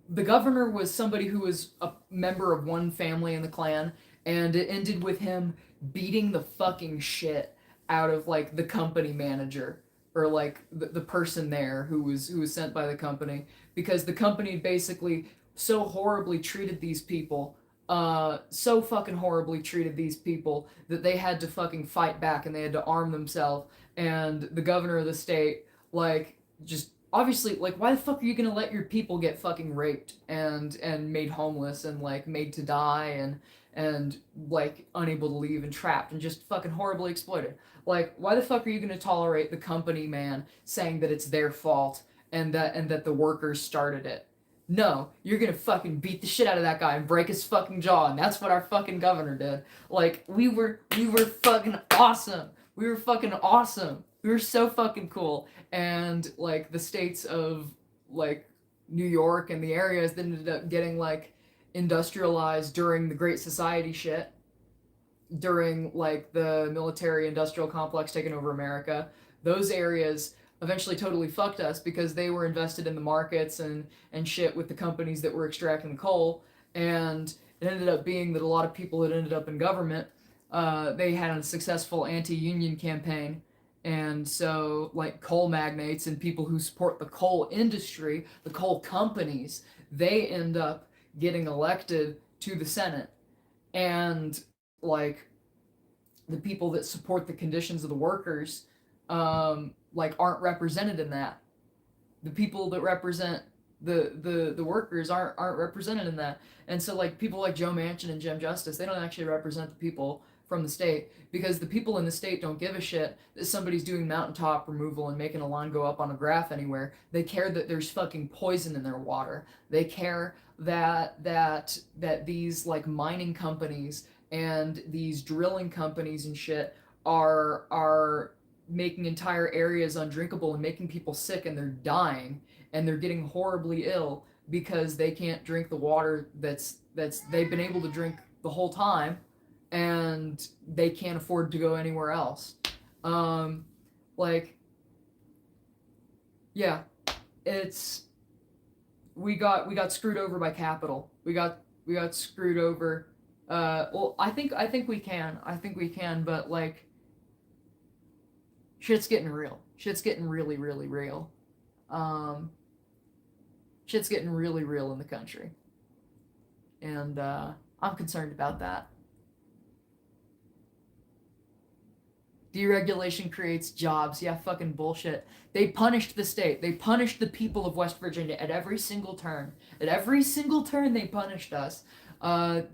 the governor was somebody who was a member of one family in the Klan, and it ended with him beating the fucking shit out of like the company manager or like the person there who was sent by the company, because the company basically so horribly treated these people, so fucking horribly treated these people that they had to fucking fight back and they had to arm themselves. And the governor of the state, like, just obviously, like, why the fuck are you gonna let your people get fucking raped and made homeless and like made to die and like unable to leave and trapped and just fucking horribly exploited? Like, why the fuck are you gonna tolerate the company man saying that it's their fault and that the workers started it? No, you're gonna fucking beat the shit out of that guy and break his fucking jaw, and that's what our fucking governor did. Like, we were fucking awesome. We were fucking awesome. We were so fucking cool. And like the states of like New York and the areas that ended up getting like industrialized during the Great Society shit, during like the military industrial complex taking over America, those areas eventually totally fucked us because they were invested in the markets and shit with the companies that were extracting the coal. And it ended up being that a lot of people that ended up in government, they had a successful anti-union campaign. And so like coal magnates and people who support the coal industry, the coal companies, they end up getting elected to the Senate. And like the people that support the conditions of the workers, like aren't represented in that. The people that represent the workers aren't represented in that. And so like people like Joe Manchin and Jim Justice, they don't actually represent the people from the state, because the people in the state don't give a shit that somebody's doing mountaintop removal and making a line go up on a graph anywhere. They care that there's fucking poison in their water. They care that these like mining companies and these drilling companies and shit are making entire areas undrinkable and making people sick, and they're dying and they're getting horribly ill because they can't drink the water that's they've been able to drink the whole time, and they can't afford to go anywhere else. Um, like, yeah, it's we got screwed over by capital. We got screwed over. Well, I think we can. I think we can, but like, shit's getting real. Shit's getting really, really real. Um, shit's getting really real in the country, and I'm concerned about that. Deregulation creates jobs. Yeah, fucking bullshit. They punished the state. They punished the people of West Virginia at every single turn. At every single turn, they punished us.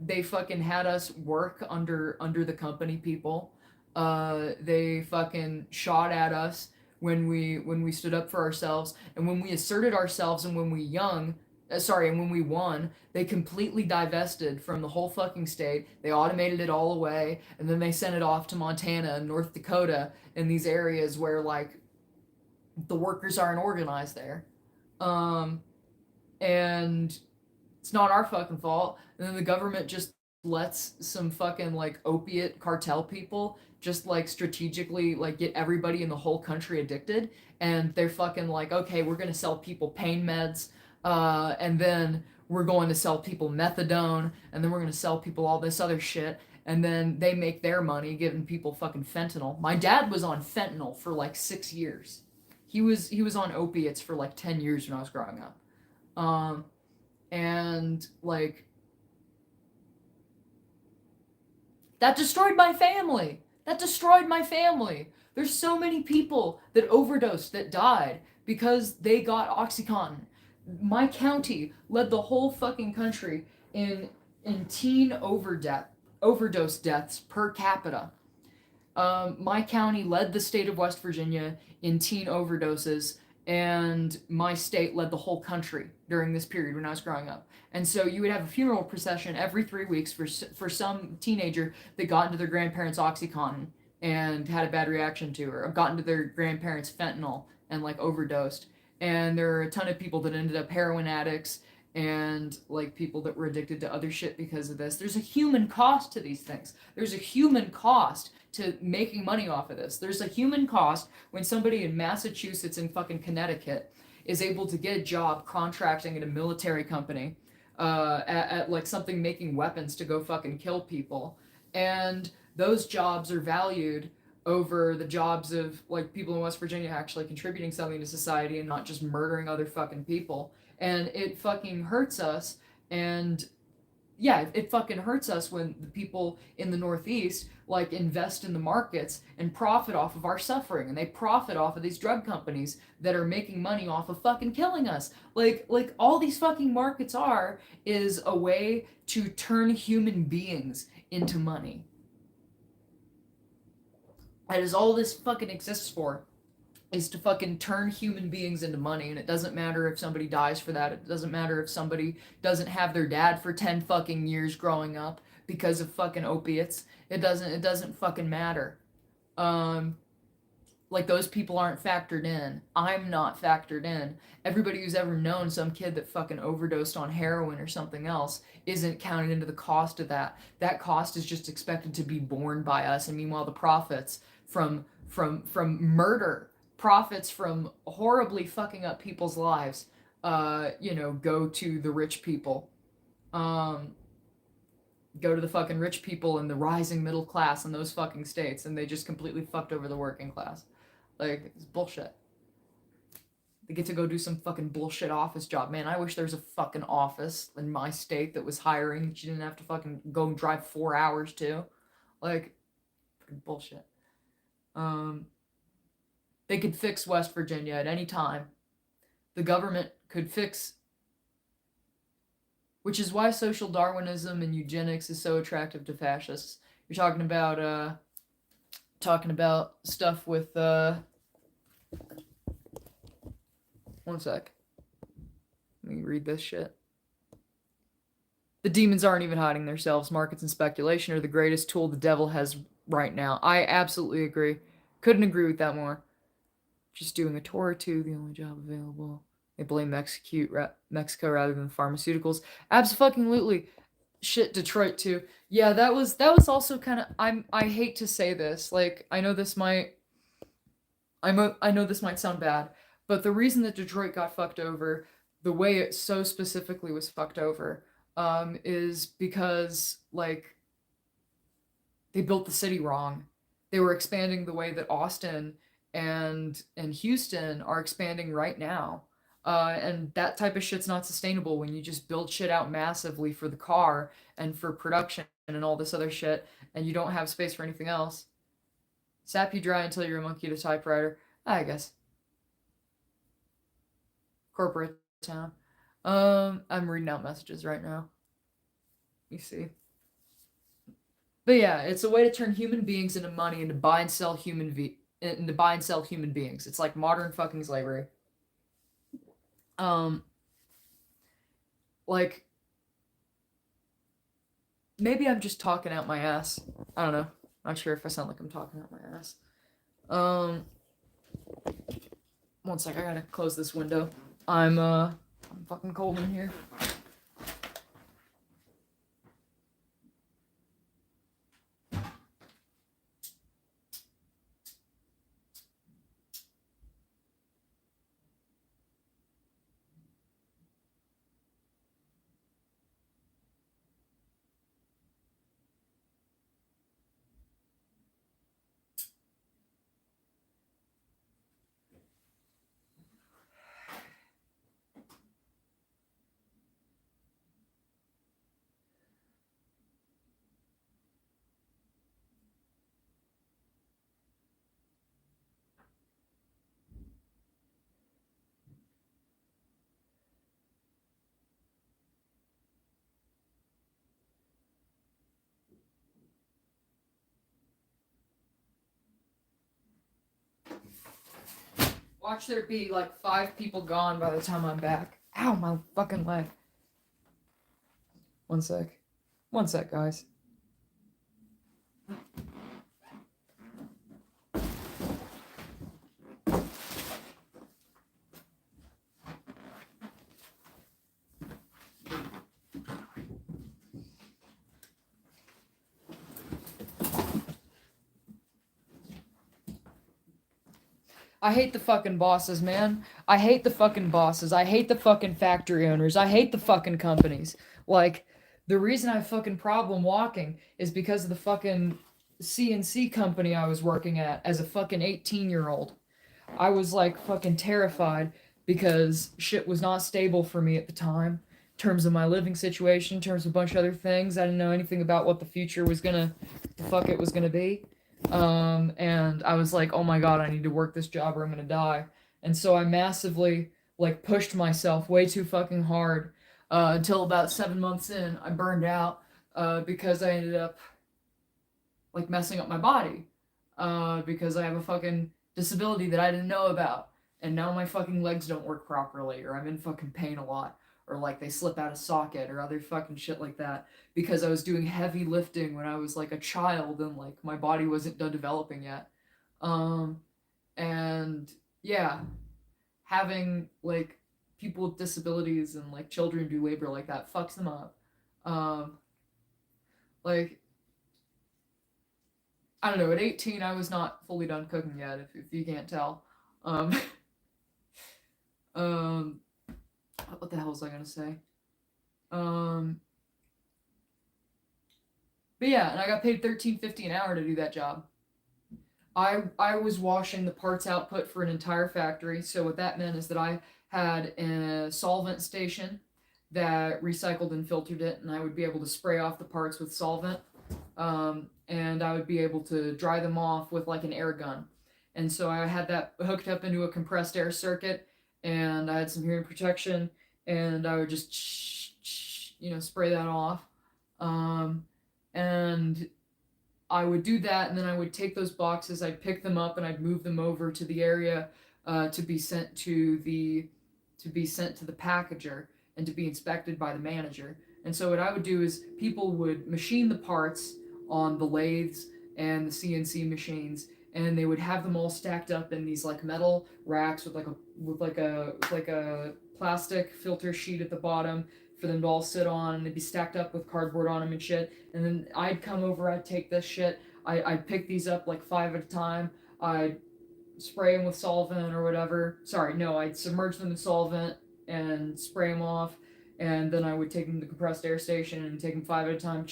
They fucking had us work under the company people. They fucking shot at us when we stood up for ourselves, and when we asserted ourselves, and when we young sorry, and when we won, they completely divested from the whole fucking state. They automated it all away, and then they sent it off to Montana and North Dakota and these areas where like the workers aren't organized there. Um, and it's not our fucking fault. And then the government just lets some fucking like opiate cartel people just like strategically like get everybody in the whole country addicted, and they're fucking like, okay, we're gonna sell people pain meds, and then we're going to sell people methadone, and then we're going to sell people all this other shit, and then they make their money giving people fucking fentanyl. My dad was on fentanyl for like 6 years. He was on opiates for like 10 years when I was growing up. Um, and like that destroyed my family. That destroyed my family. There's so many people that overdosed that died because they got OxyContin. My county led the whole fucking country in teen overdose deaths per capita. My county led the state of West Virginia in teen overdoses, and my state led the whole country during this period when I was growing up. And so you would have a funeral procession every 3 weeks for some teenager that got into their grandparents' OxyContin and had a bad reaction to, or got into their grandparents' fentanyl and like overdosed. And there are a ton of people that ended up heroin addicts and like people that were addicted to other shit because of this. There's a human cost to these things. There's a human cost to making money off of this. There's a human cost when somebody in Massachusetts and fucking Connecticut is able to get a job contracting at a military company, at like something making weapons to go fucking kill people. And those jobs are valued over the jobs of like people in West Virginia actually contributing something to society and not just murdering other fucking people. And it fucking hurts us. And yeah, it fucking hurts us when the people in the Northeast like invest in the markets and profit off of our suffering, and they profit off of these drug companies that are making money off of fucking killing us. Like all these fucking markets are is a way to turn human beings into money. That is all this fucking exists for, is to fucking turn human beings into money. And it doesn't matter if somebody dies for that. It doesn't matter if somebody doesn't have their dad for 10 fucking years growing up because of fucking opiates. It doesn't fucking matter. Um like those people aren't factored in. I'm not factored in. Everybody who's ever known some kid that fucking overdosed on heroin or something else isn't counted into the cost of that. That cost is just expected to be borne by us, and meanwhile the profits from murder, profits from horribly fucking up people's lives, go to the rich people. Um, go to the fucking rich people and the rising middle class in those fucking states, and they just completely fucked over the working class. Like, it's bullshit. They get to go do some fucking bullshit office job. Man, I wish there was a fucking office in my state that was hiring that you didn't have to fucking go and drive 4 hours to. Like, bullshit. They could fix West Virginia at any time. The government could fix, which is why social Darwinism and eugenics is so attractive to fascists. You're talking about stuff with one sec. Let me read this shit. The demons aren't even hiding themselves. Markets and speculation are the greatest tool the devil has right now. I absolutely agree. Couldn't agree with that more. Just doing a tour or two, the only job available. They blame Mexico rather than pharmaceuticals. Absolutely. Shit, Detroit too. Yeah, that was also kind of. I hate to say this. Like, I know this might sound bad, but the reason that Detroit got fucked over, the way it so specifically was fucked over, is because like they built the city wrong. They were expanding the way that Austin and Houston are expanding right now. And that type of shit's not sustainable when you just build shit out massively for the car and for production and all this other shit, and you don't have space for anything else. Sap you dry until you're a monkey at a typewriter. I guess. Corporate town. I'm reading out messages right now. You see. But yeah, it's a way to turn human beings into money and to buy and sell human beings. It's like modern fucking slavery. Like, maybe I'm just talking out my ass. I don't know. Not sure if I sound like I'm talking out my ass. One sec, I gotta close this window. I'm fucking cold in here. Watch there be like 5 people gone by the time I'm back. Ow, my fucking leg. One sec. One sec, guys. I hate the fucking bosses, man. I hate the fucking bosses. I hate the fucking factory owners. I hate the fucking companies. Like, the reason I have fucking problem walking is because of the fucking CNC company I was working at as a fucking 18-year-old. I was like fucking terrified because shit was not stable for me at the time. In terms of my living situation, in terms of a bunch of other things. I didn't know anything about what the future was gonna, the fuck it was gonna be. And I was like, oh my god, I need to work this job or I'm gonna die. And so I massively like pushed myself way too fucking hard until about 7 months in, I burned out because I ended up like messing up my body because I have a fucking disability that I didn't know about. And now my fucking legs don't work properly, or I'm in fucking pain a lot, or like they slip out of socket, or other fucking shit like that. Because I was doing heavy lifting when I was like a child and like my body wasn't done developing yet. And yeah, having like people with disabilities and like children do labor like that fucks them up. Like, I don't know, at 18 I was not fully done cooking yet, if you can't tell. What the hell was I gonna say? But yeah, and I got paid $13.50 an hour to do that job. I was washing the parts output for an entire factory. So what that meant is that I had a solvent station that recycled and filtered it, and I would be able to spray off the parts with solvent. and I would be able to dry them off with like an air gun. And so I had that hooked up into a compressed air circuit, and I had some hearing protection, and I would just spray that off. Um, and I would do that, and then I would take those boxes, I'd pick them up, and I'd move them over to the area to be sent to the packager and to be inspected by the manager. And so what I would do is people would machine the parts on the lathes and the CNC machines, and they would have them all stacked up in these like metal racks with like a plastic filter sheet at the bottom for them to all sit on, and they'd be stacked up with cardboard on them and shit. And then I'd come over, I'd take this shit, I'd pick these up like 5 at a time. I'd spray them with solvent or whatever. Sorry, no, I'd submerge them in solvent and spray them off, and then I would take them to the compressed air station and take them 5 at a time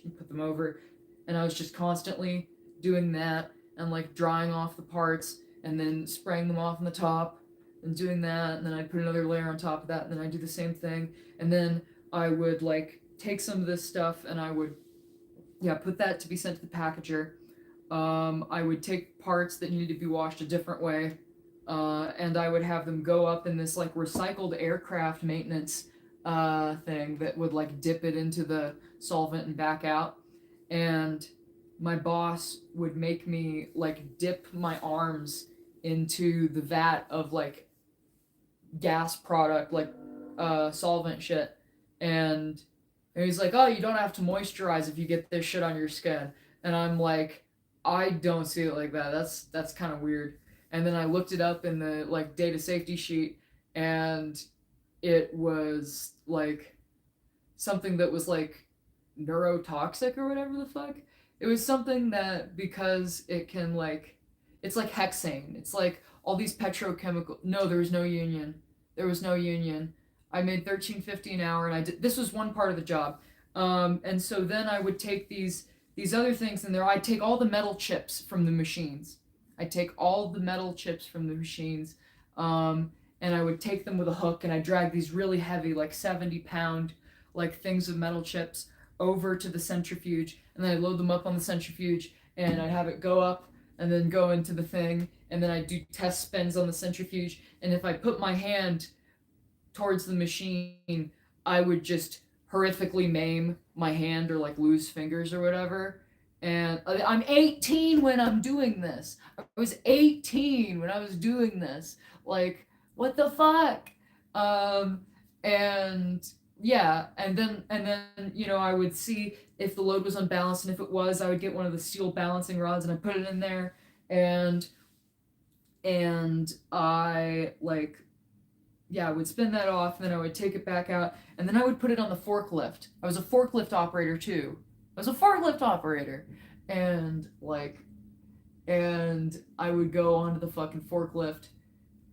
and put them over. And I was just constantly doing that and like drying off the parts and then spraying them off on the top and doing that, and then I'd put another layer on top of that, and then I'd do the same thing, and then I would like take some of this stuff and I would put that to be sent to the packager. I would take parts that needed to be washed a different way, and I would have them go up in this like recycled aircraft maintenance thing that would like dip it into the solvent and back out. And my boss would make me like dip my arms into the vat of like gas product, like solvent shit. And he's like, "Oh, you don't have to moisturize if you get this shit on your skin." And I'm like, "I don't see it like that. That's kind of weird." And then I looked it up in the like data safety sheet, and it was like something that was like neurotoxic or whatever the fuck. It was something that, because it can like, it's like hexane. It's like all these petrochemical. No, there was no union. There was no union. I made $13.50 an hour, and I did. This was one part of the job. And so then I would take these other things in there. I'd take all the metal chips from the machines. I'd take all the metal chips from the machines, and I would take them with a hook, and I'd drag these really heavy, like 70-pound, like things of metal chips over to the centrifuge, and then I'd load them up on the centrifuge, and I'd have it go up and then go into the thing, and then I'd do test spins on the centrifuge, and if I put my hand towards the machine, I would just horrifically maim my hand or like lose fingers or whatever. And I'm 18 when I'm doing this. I was 18 when I was doing this. Like, what the fuck? Um, and yeah, and then I would see if the load was unbalanced, and if it was, I would get one of the steel balancing rods and I put it in there, and I like, yeah, I would spin that off, and then I would take it back out, and then I would put it on the forklift. I was a forklift operator too. I was a forklift operator, and like, and I would go onto the fucking forklift,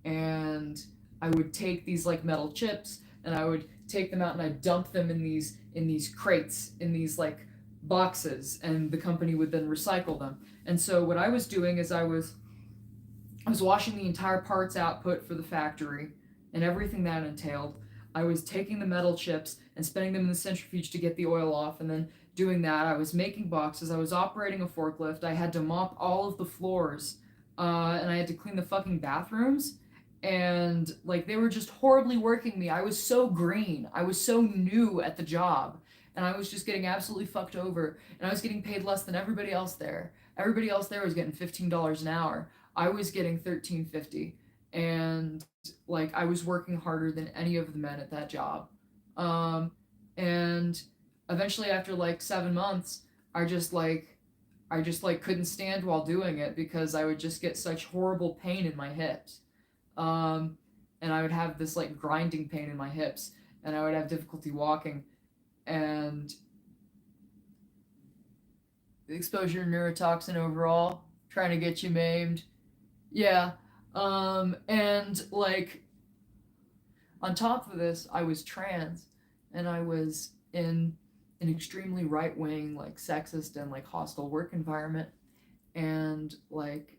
and I would take these like metal chips, and I would take them out, and I'd dump them in these crates, in these like boxes, and the company would then recycle them. And so what I was doing is I was washing the entire parts output for the factory and everything that entailed. I was taking the metal chips and spinning them in the centrifuge to get the oil off, and then doing that. I was making boxes. I was operating a forklift. I had to mop all of the floors, and I had to clean the fucking bathrooms. And like, they were just horribly working me. I was so green. I was so new at the job, and I was just getting absolutely fucked over. And I was getting paid less than everybody else there. Everybody else there was getting $15 an hour. I was getting $13.50, and like, I was working harder than any of the men at that job. Um, and eventually, after like 7 months, I just like couldn't stand while doing it, because I would just get such horrible pain in my hips. Um, and I would have this like grinding pain in my hips, and I would have difficulty walking, and the exposure to neurotoxin overall, trying to get you maimed. Yeah. And like, on top of this, I was trans, and I was in an extremely right wing, like sexist and like hostile work environment. And like,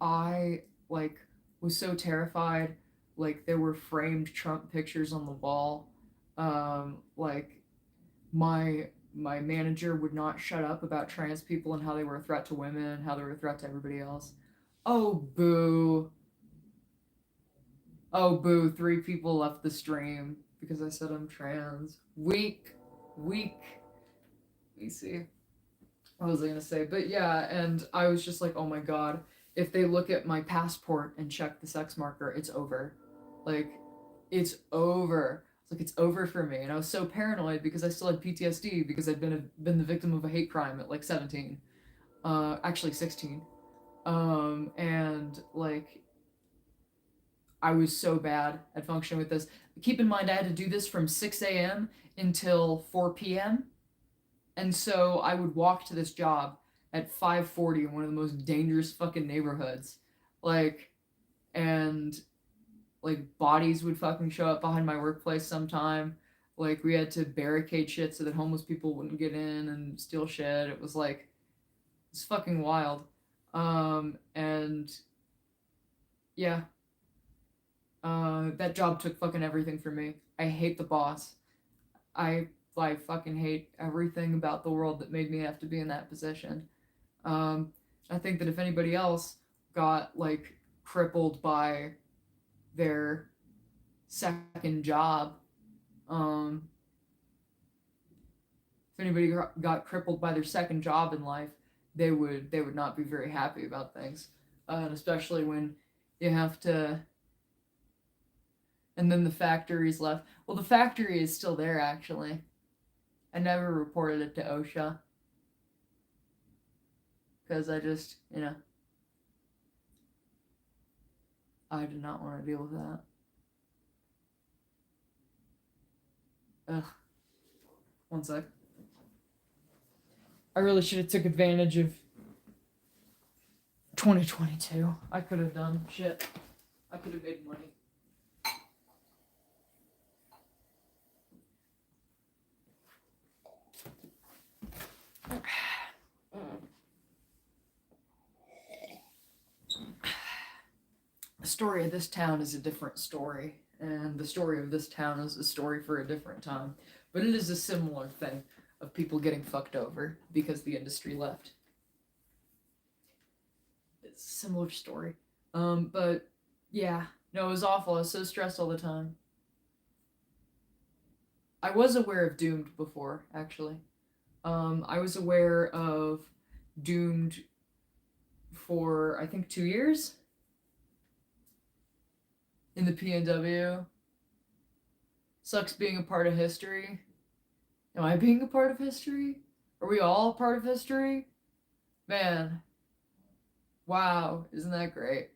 I like was so terrified. Like, there were framed Trump pictures on the wall. Like, my my manager would not shut up about trans people and how they were a threat to women, how they were a threat to everybody else. Oh, boo. Oh, boo. 3 people left the stream because I said I'm trans. Weak. Weak. Let me see. What was I gonna say? But yeah, and I was just like, oh my god, if they look at my passport and check the sex marker, it's over. Like, it's over. It's like, it's over for me. And I was so paranoid because I still had PTSD because I'd been the victim of a hate crime at like 17. Actually 16. And like, I was so bad at functioning with this. Keep in mind, I had to do this from 6 a.m. until 4 p.m. And so I would walk to this job at 5:40 in one of the most dangerous fucking neighborhoods. Like, and like bodies would fucking show up behind my workplace sometime. Like we had to barricade shit so that homeless people wouldn't get in and steal shit. It was like, it's fucking wild. And yeah, that job took fucking everything from me. I hate the boss. I fucking hate everything about the world that made me have to be in that position. I think that if anybody else got like crippled by their second job, if anybody got crippled by their second job in life, they would not be very happy about things, and especially when you have to. And then the factory's left. Well, the factory is still there actually. I never reported it to OSHA because I just, I did not want to deal with that. Ugh. One sec. I really should have took advantage of 2022. I could have done shit. I could have made money. The story of this town is a different story, and the story of this town is a story for a different time. But it is a similar thing of people getting fucked over because the industry left. It's a similar story. But yeah, no, it was awful. I was so stressed all the time. I was aware of Doomed before, actually. I was aware of Doomed for, I think, 2 years in the PNW. Sucks being a part of history. Am I being a part of history? Are we all a part of history? Man. Wow, isn't that great?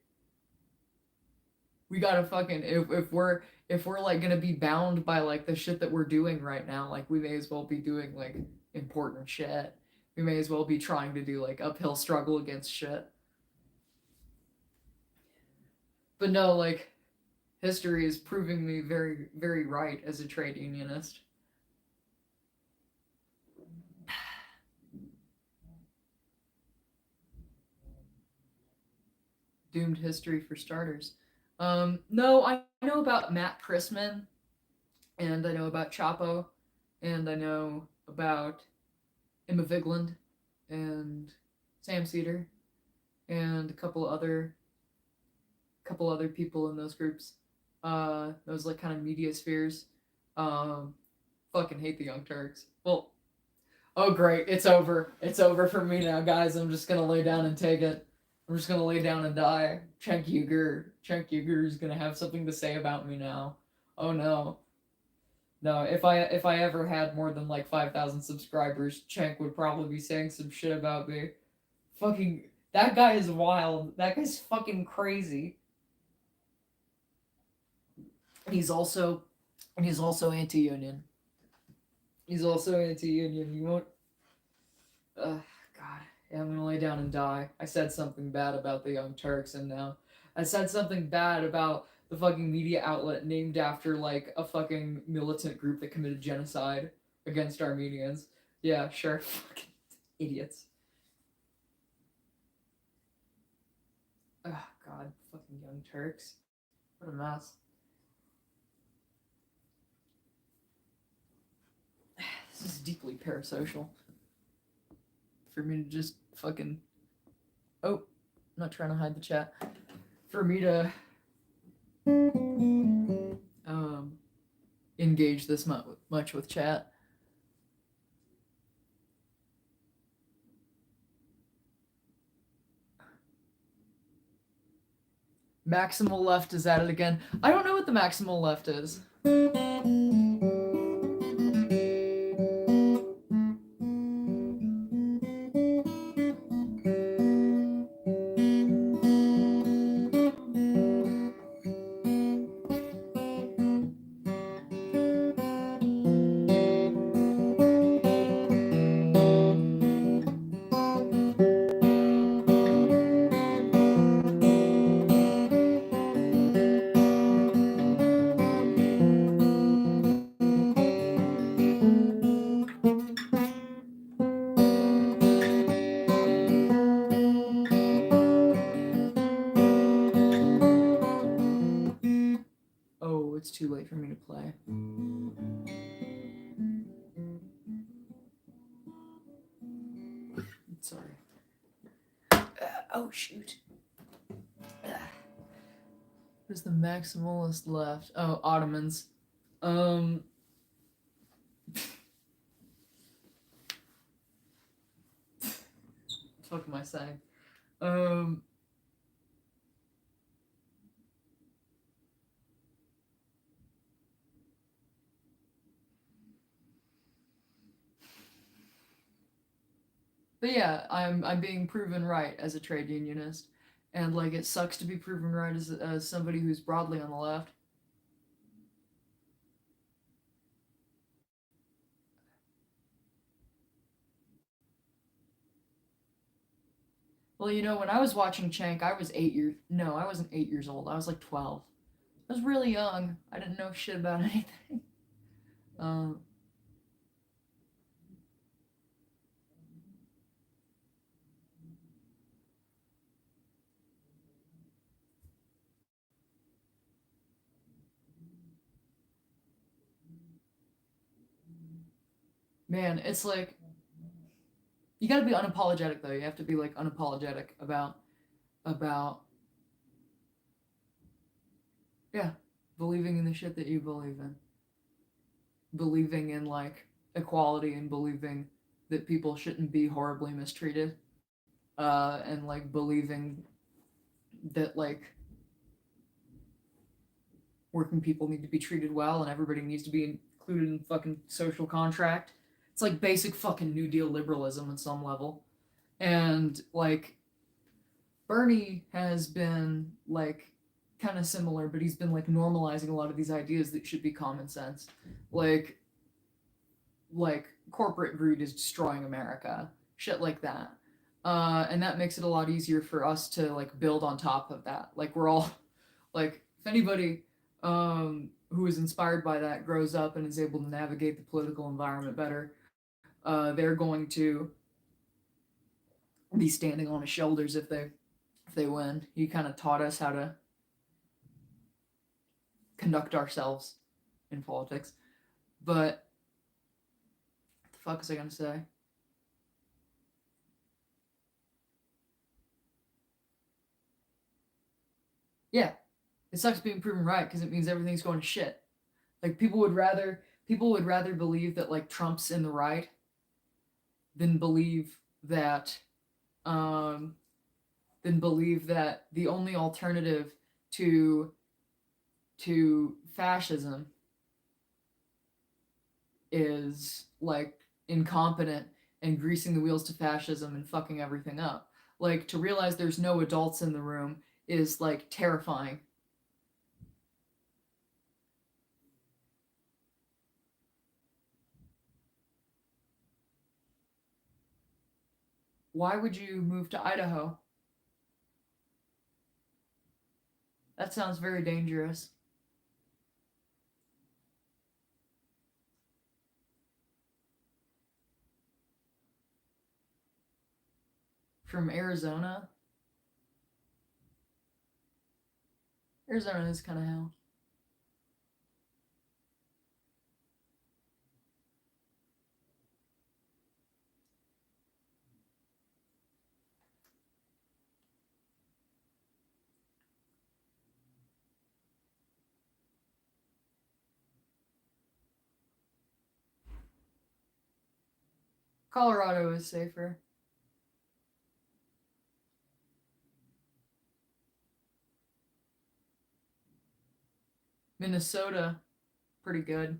We gotta fucking if we're like gonna be bound by like the shit that we're doing right now, like we may as well be doing like important shit. We may as well be trying to do like uphill struggle against shit. But no, like history is proving me very, very right as a trade unionist. Doomed history for starters. No, I know about Matt Chrisman, and I know about Chapo, and I know about Emma Vigland, and Sam Cedar, and a couple other people in those groups. Those like kind of media spheres. Fucking hate the Young Turks. Well, oh great, it's over. It's over for me now, guys. I'm just gonna lay down and take it. I'm just gonna lay down and die. Cenk Uygur is gonna have something to say about me now. Oh no. No, if I ever had more than like 5,000 subscribers, Cenk would probably be saying some shit about me. Fucking that guy is wild. That guy's fucking crazy. And he's also anti-union. He's also anti-union. You won't. God. Yeah, I'm gonna lay down and die. I said something bad about the Young Turks, and now I said something bad about the fucking media outlet named after like a fucking militant group that committed genocide against Armenians. Yeah, sure. Fucking idiots. Oh God, fucking Young Turks. What a mess. This is deeply parasocial. For me to just fucking... Oh, I'm not trying to hide the chat. For me to engage this much with chat. Maximal left is at it again. I don't know what the maximal left is. Oh, it's too late for me to play. Sorry. Oh, shoot. Who's the maximalist left? Oh, Ottomans. What am I saying? But yeah, I'm being proven right as a trade unionist, and like it sucks to be proven right as somebody who's broadly on the left. Well, you know, when I was watching Chank, I was 8 years. No, I wasn't 8 years old. I was like 12. I was really young. I didn't know shit about anything. Man, it's like you got to be unapologetic though. You have to be like unapologetic about yeah, believing in the shit that you believe in. Believing in like equality and believing that people shouldn't be horribly mistreated. And like believing that like working people need to be treated well and everybody needs to be included in fucking social contract. It's like basic fucking New Deal liberalism on some level. And like Bernie has been like kind of similar, but he's been like normalizing a lot of these ideas that should be common sense. Like corporate greed is destroying America. Shit like that. And that makes it a lot easier for us to like build on top of that. Like we're all like if anybody who is inspired by that grows up and is able to navigate the political environment better, they're going to be standing on his shoulders if they win. He kind of taught us how to conduct ourselves in politics. But what the fuck was I gonna say? Yeah, it sucks being proven right because it means everything's going to shit. Like people would rather believe that like Trump's in the right than believe that um the only alternative to fascism is like incompetent and greasing the wheels to fascism and fucking everything up. Like to realize there's no adults in the room is like terrifying. Why would you move to Idaho? That sounds very dangerous. From Arizona? Arizona is kind of hell. Colorado is safer. Minnesota, pretty good.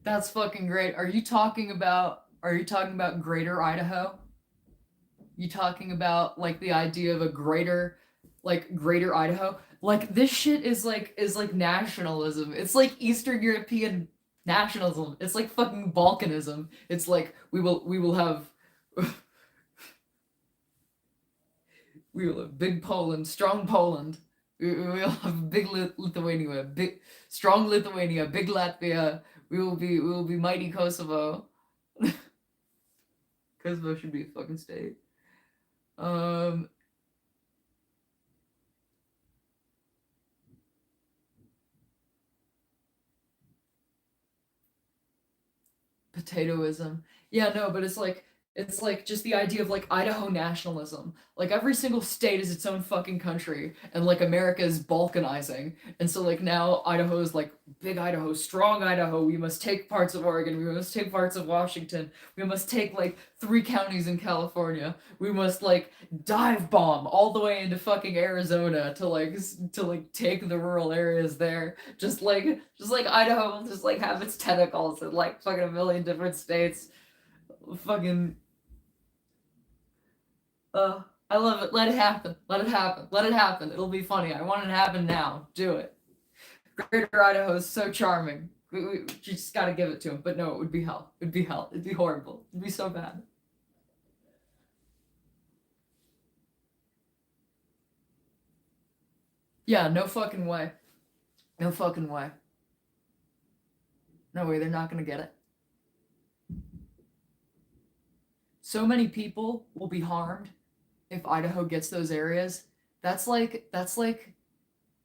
That's fucking great. Are you talking about Greater Idaho? You talking about like the idea of a greater Idaho? Like this shit is like nationalism. It's like Eastern European nationalism. It's like fucking Balkanism. It's like we will have we will have big Poland, strong Poland. We will have big Lithuania, big strong Lithuania, big Latvia. We will be mighty Kosovo. Kosovo should be a fucking state. Um, Potatoism. Yeah, no, but it's like just the idea of like Idaho nationalism. Like every single state is its own fucking country, and like America is balkanizing. And so like now Idaho is like big Idaho, strong Idaho. We must take parts of Oregon. We must take parts of Washington. We must take like three counties in California. We must like dive bomb all the way into fucking Arizona to like take the rural areas there. Just like Idaho will just like have its tentacles in like fucking a million different states. Fucking uh I love it. Let it happen. Let it happen. Let it happen. It'll be funny. I want it to happen now. Do it. Greater Idaho is so charming. We just gotta give it to him. But no, it would be hell. It'd be hell. It'd be horrible. It'd be so bad. Yeah, no fucking way. No fucking way. No way, they're not gonna get it. So many people will be harmed if Idaho gets those areas. That's like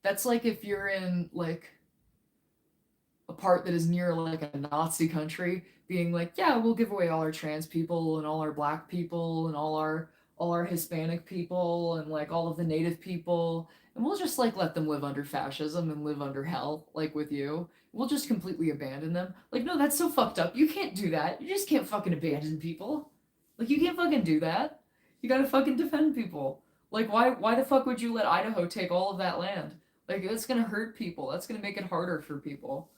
if you're in like a part that is near like a Nazi country, being like, yeah, we'll give away all our trans people and all our black people and all our Hispanic people and like all of the native people, and we'll just like let them live under fascism and live under hell, like with you. We'll just completely abandon them. Like, no, that's so fucked up. You can't do that. You just can't fucking abandon people. Like, you can't fucking do that. You gotta fucking defend people. Like, why the fuck would you let Idaho take all of that land? Like, that's gonna hurt people. That's gonna make it harder for people.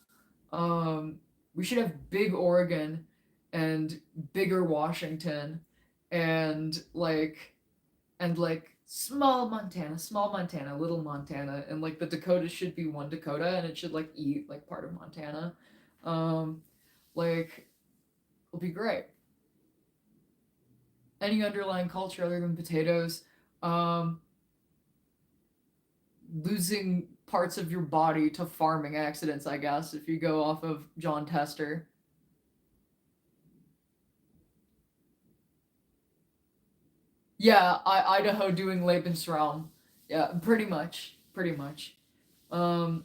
Um, we should have big Oregon and bigger Washington and like small Montana, little Montana, and like the Dakotas should be one Dakota and it should like eat like part of Montana. Um, like it'll be great. Any underlying culture other than potatoes. Um, Losing parts of your body to farming accidents, I guess, if you go off of John Tester. Yeah, Idaho doing Lebensraum. Yeah, pretty much. Pretty much. Um,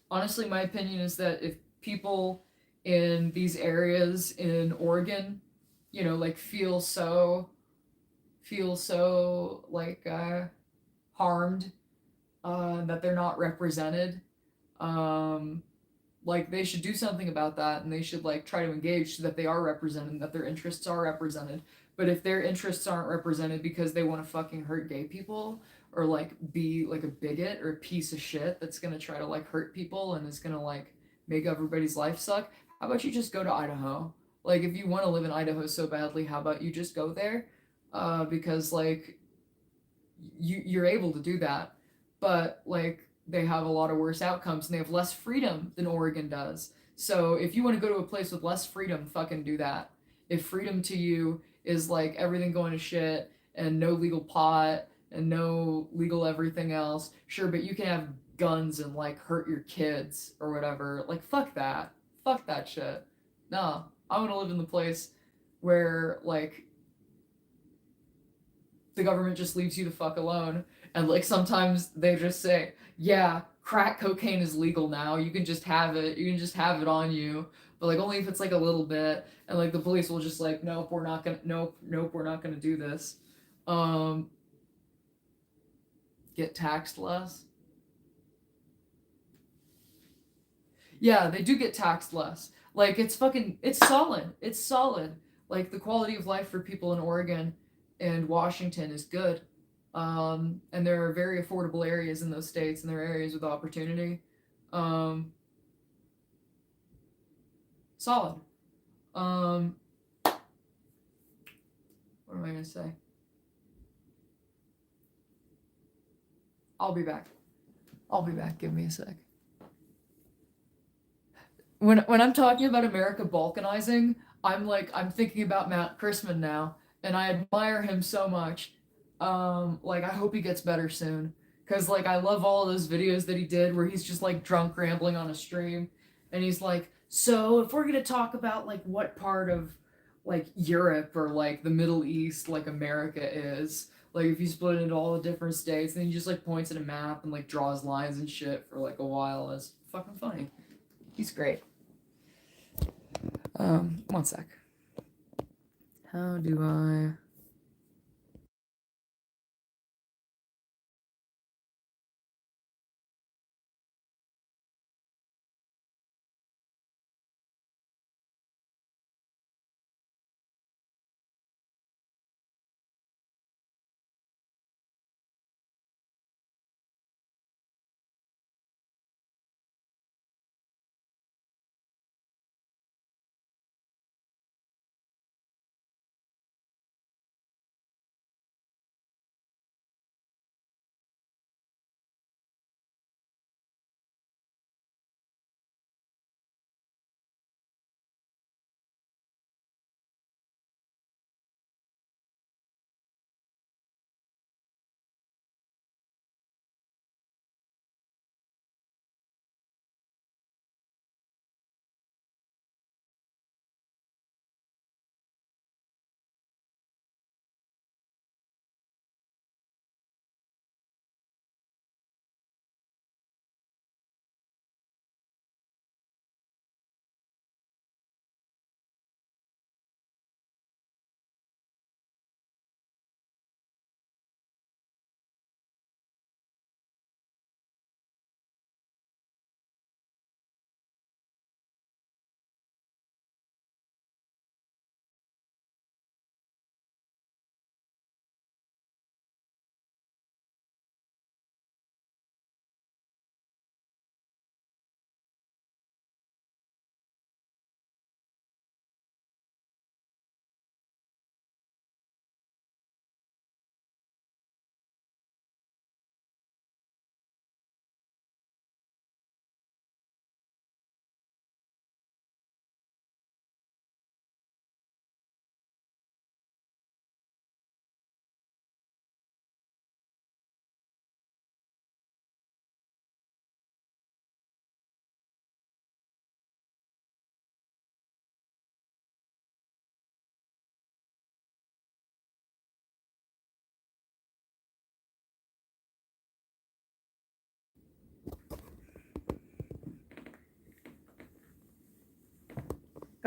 Honestly, my opinion is that if people in these areas in Oregon, like feel so like harmed, that they're not represented, um, like they should do something about that and they should like try to engage so that they are represented and that their interests are represented. But if their interests aren't represented because they want to fucking hurt gay people or like be like a bigot or a piece of shit that's gonna try to like hurt people and is gonna like make everybody's life suck, how about you just go to Idaho? Like if you want to live in Idaho so badly, how about you just go there? Because like you're able to do that, but like they have a lot of worse outcomes and they have less freedom than Oregon does. So if you want to go to a place with less freedom, fucking do that. If freedom to you is like everything going to shit and no legal pot and no legal everything else, sure, but you can have guns and like hurt your kids or whatever. Like fuck that. Fuck that shit. No, I want to live in the place where like the government just leaves you the fuck alone. And like sometimes they just say, yeah, crack cocaine is legal now. You can just have it. You can just have it on you. But like only if it's like a little bit. And like the police will just like, nope, we're not gonna nope, we're not gonna do this. Um get taxed less. Yeah, they do get taxed less. Like it's solid. It's solid. Like the quality of life for people in Oregon and Washington is good. And there are very affordable areas in those states, and there are areas with opportunity. Um, solid. Um, what am I gonna say? I'll be back. I'll be back. Give me a sec. When I'm talking about America balkanizing, I'm thinking about Matt Christman now, and I admire him so much. Like I hope he gets better soon, cause like I love all of those videos that he did where he's just like drunk rambling on a stream, and he's like, so if we're gonna talk about like what part of like Europe or like the Middle East like America is, like if you split it into all the different states, then he just like points at a map and like draws lines and shit for like a while. It's fucking funny. He's great. One sec. How do I...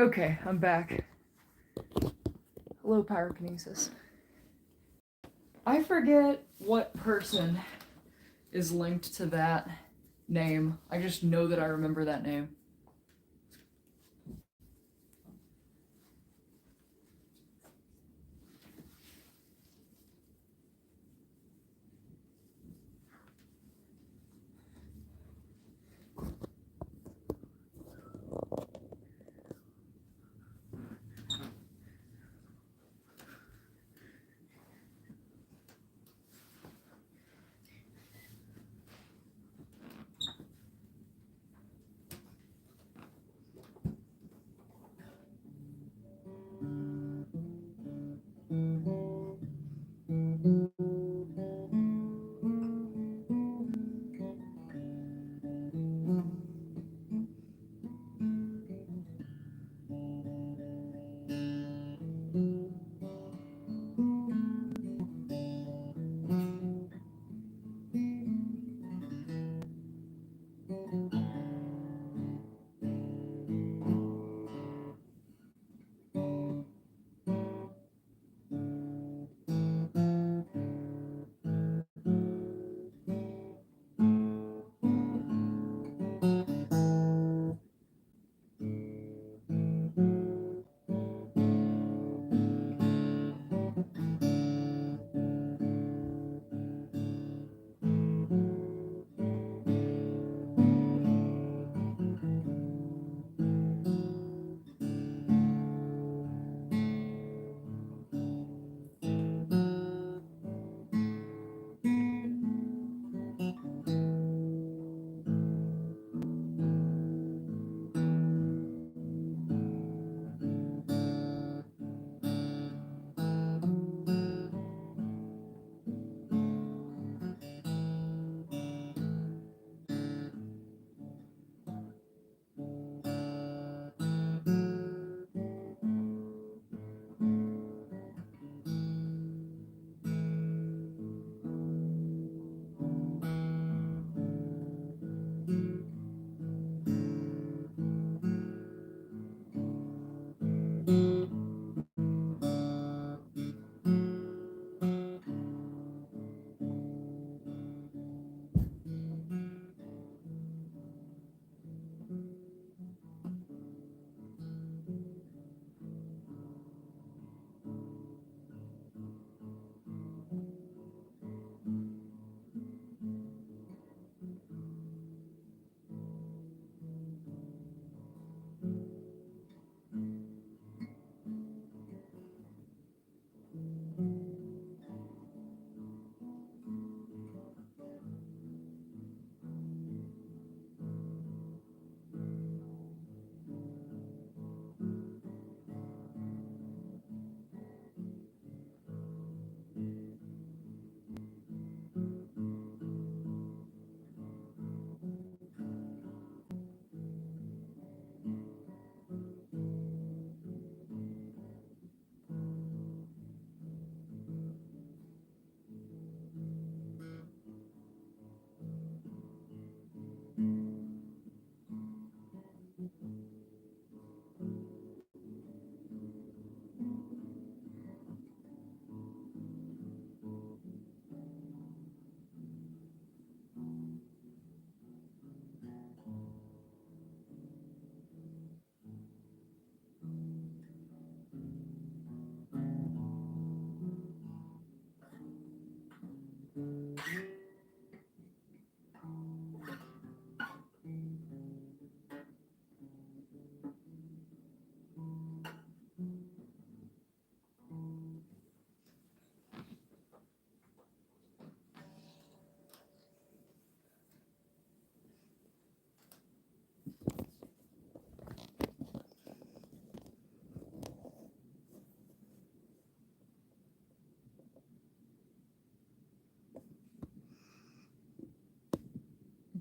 Okay, I'm back. Hello, pyrokinesis. I forget what person is linked to that name. I just know that I remember that name.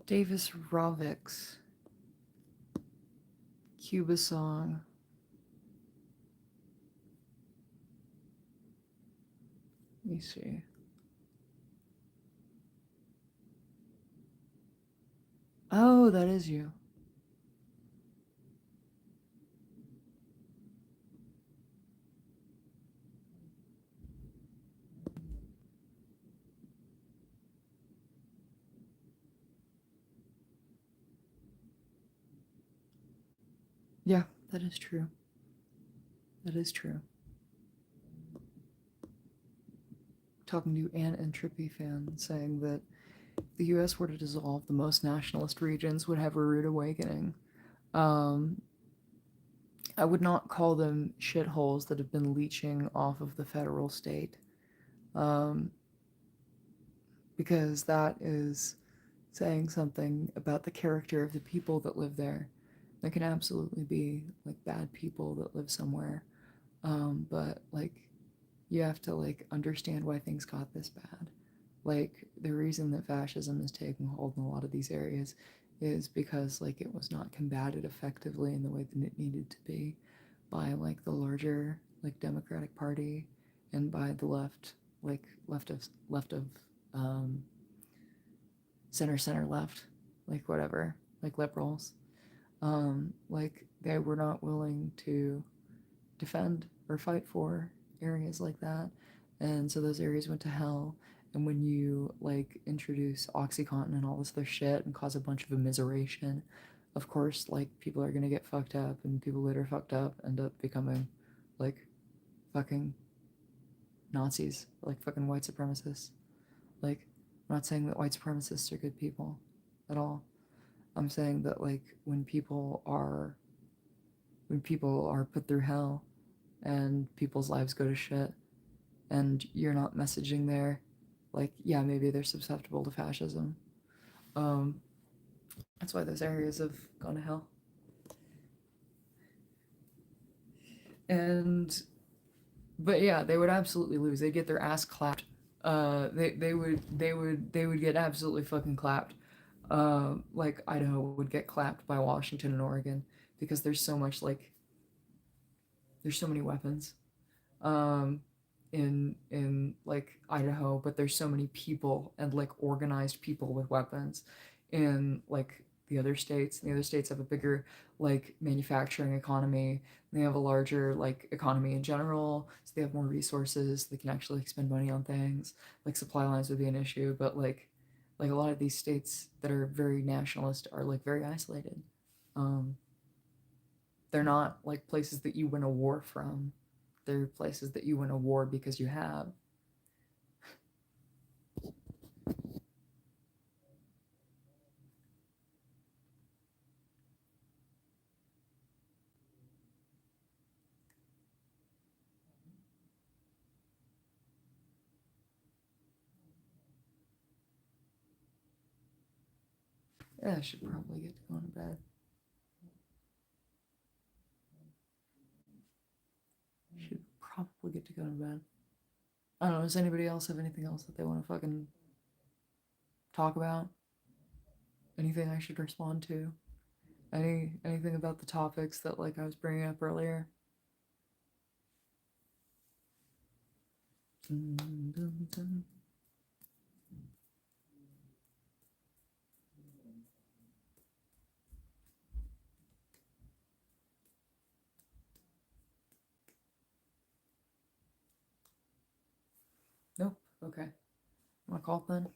Davis Rovix. Cuba song. Let me see. Oh, that is you. Yeah, that is true. That is true. Talking to an Entropy fan saying that the US were to dissolve, the most nationalist regions would have a rude awakening. I would not call them shitholes that have been leeching off of the federal state, because that is saying something about the character of the people that live there. There can absolutely be like bad people that live somewhere, but like you have to like understand why things got this bad. Like the reason that fascism is taking hold in a lot of these areas is because like it was not combated effectively in the way that it needed to be by like the larger like Democratic Party and by the left, like left of center left, like whatever, like liberals. Like they were not willing to defend or fight for areas like that, and so those areas went to hell. And when you like introduce OxyContin and all this other shit and cause a bunch of immiseration, of course like people are gonna get fucked up, and people that are fucked up end up becoming like fucking Nazis, like fucking white supremacists. Like, I'm not saying that white supremacists are good people at all. I'm saying that like when people are put through hell and people's lives go to shit and you're not messaging there, like yeah, maybe they're susceptible to fascism. Um, that's why those areas have gone to hell. And but yeah, they would absolutely lose. They'd get their ass clapped. They would get absolutely fucking clapped. Like Idaho would get clapped by Washington and Oregon because there's so many weapons um, in like Idaho, but there's so many people and like organized people with weapons in like the other states. The other states have a bigger like manufacturing economy. They have a larger like economy in general, so they have more resources. They can actually like, spend money on things. Like supply lines would be an issue, but like a lot of these states that are very nationalist are like very isolated. Um, they're not like places that you win a war from. They're places that you win a war because you have. Yeah, I should probably get to going to bed. Should probably get to go to bed. I don't know. Does anybody else have anything else that they want to fucking talk about? Anything I should respond to? Anything about the topics that like I was bringing up earlier? Nope. Okay. I'm gonna call it then.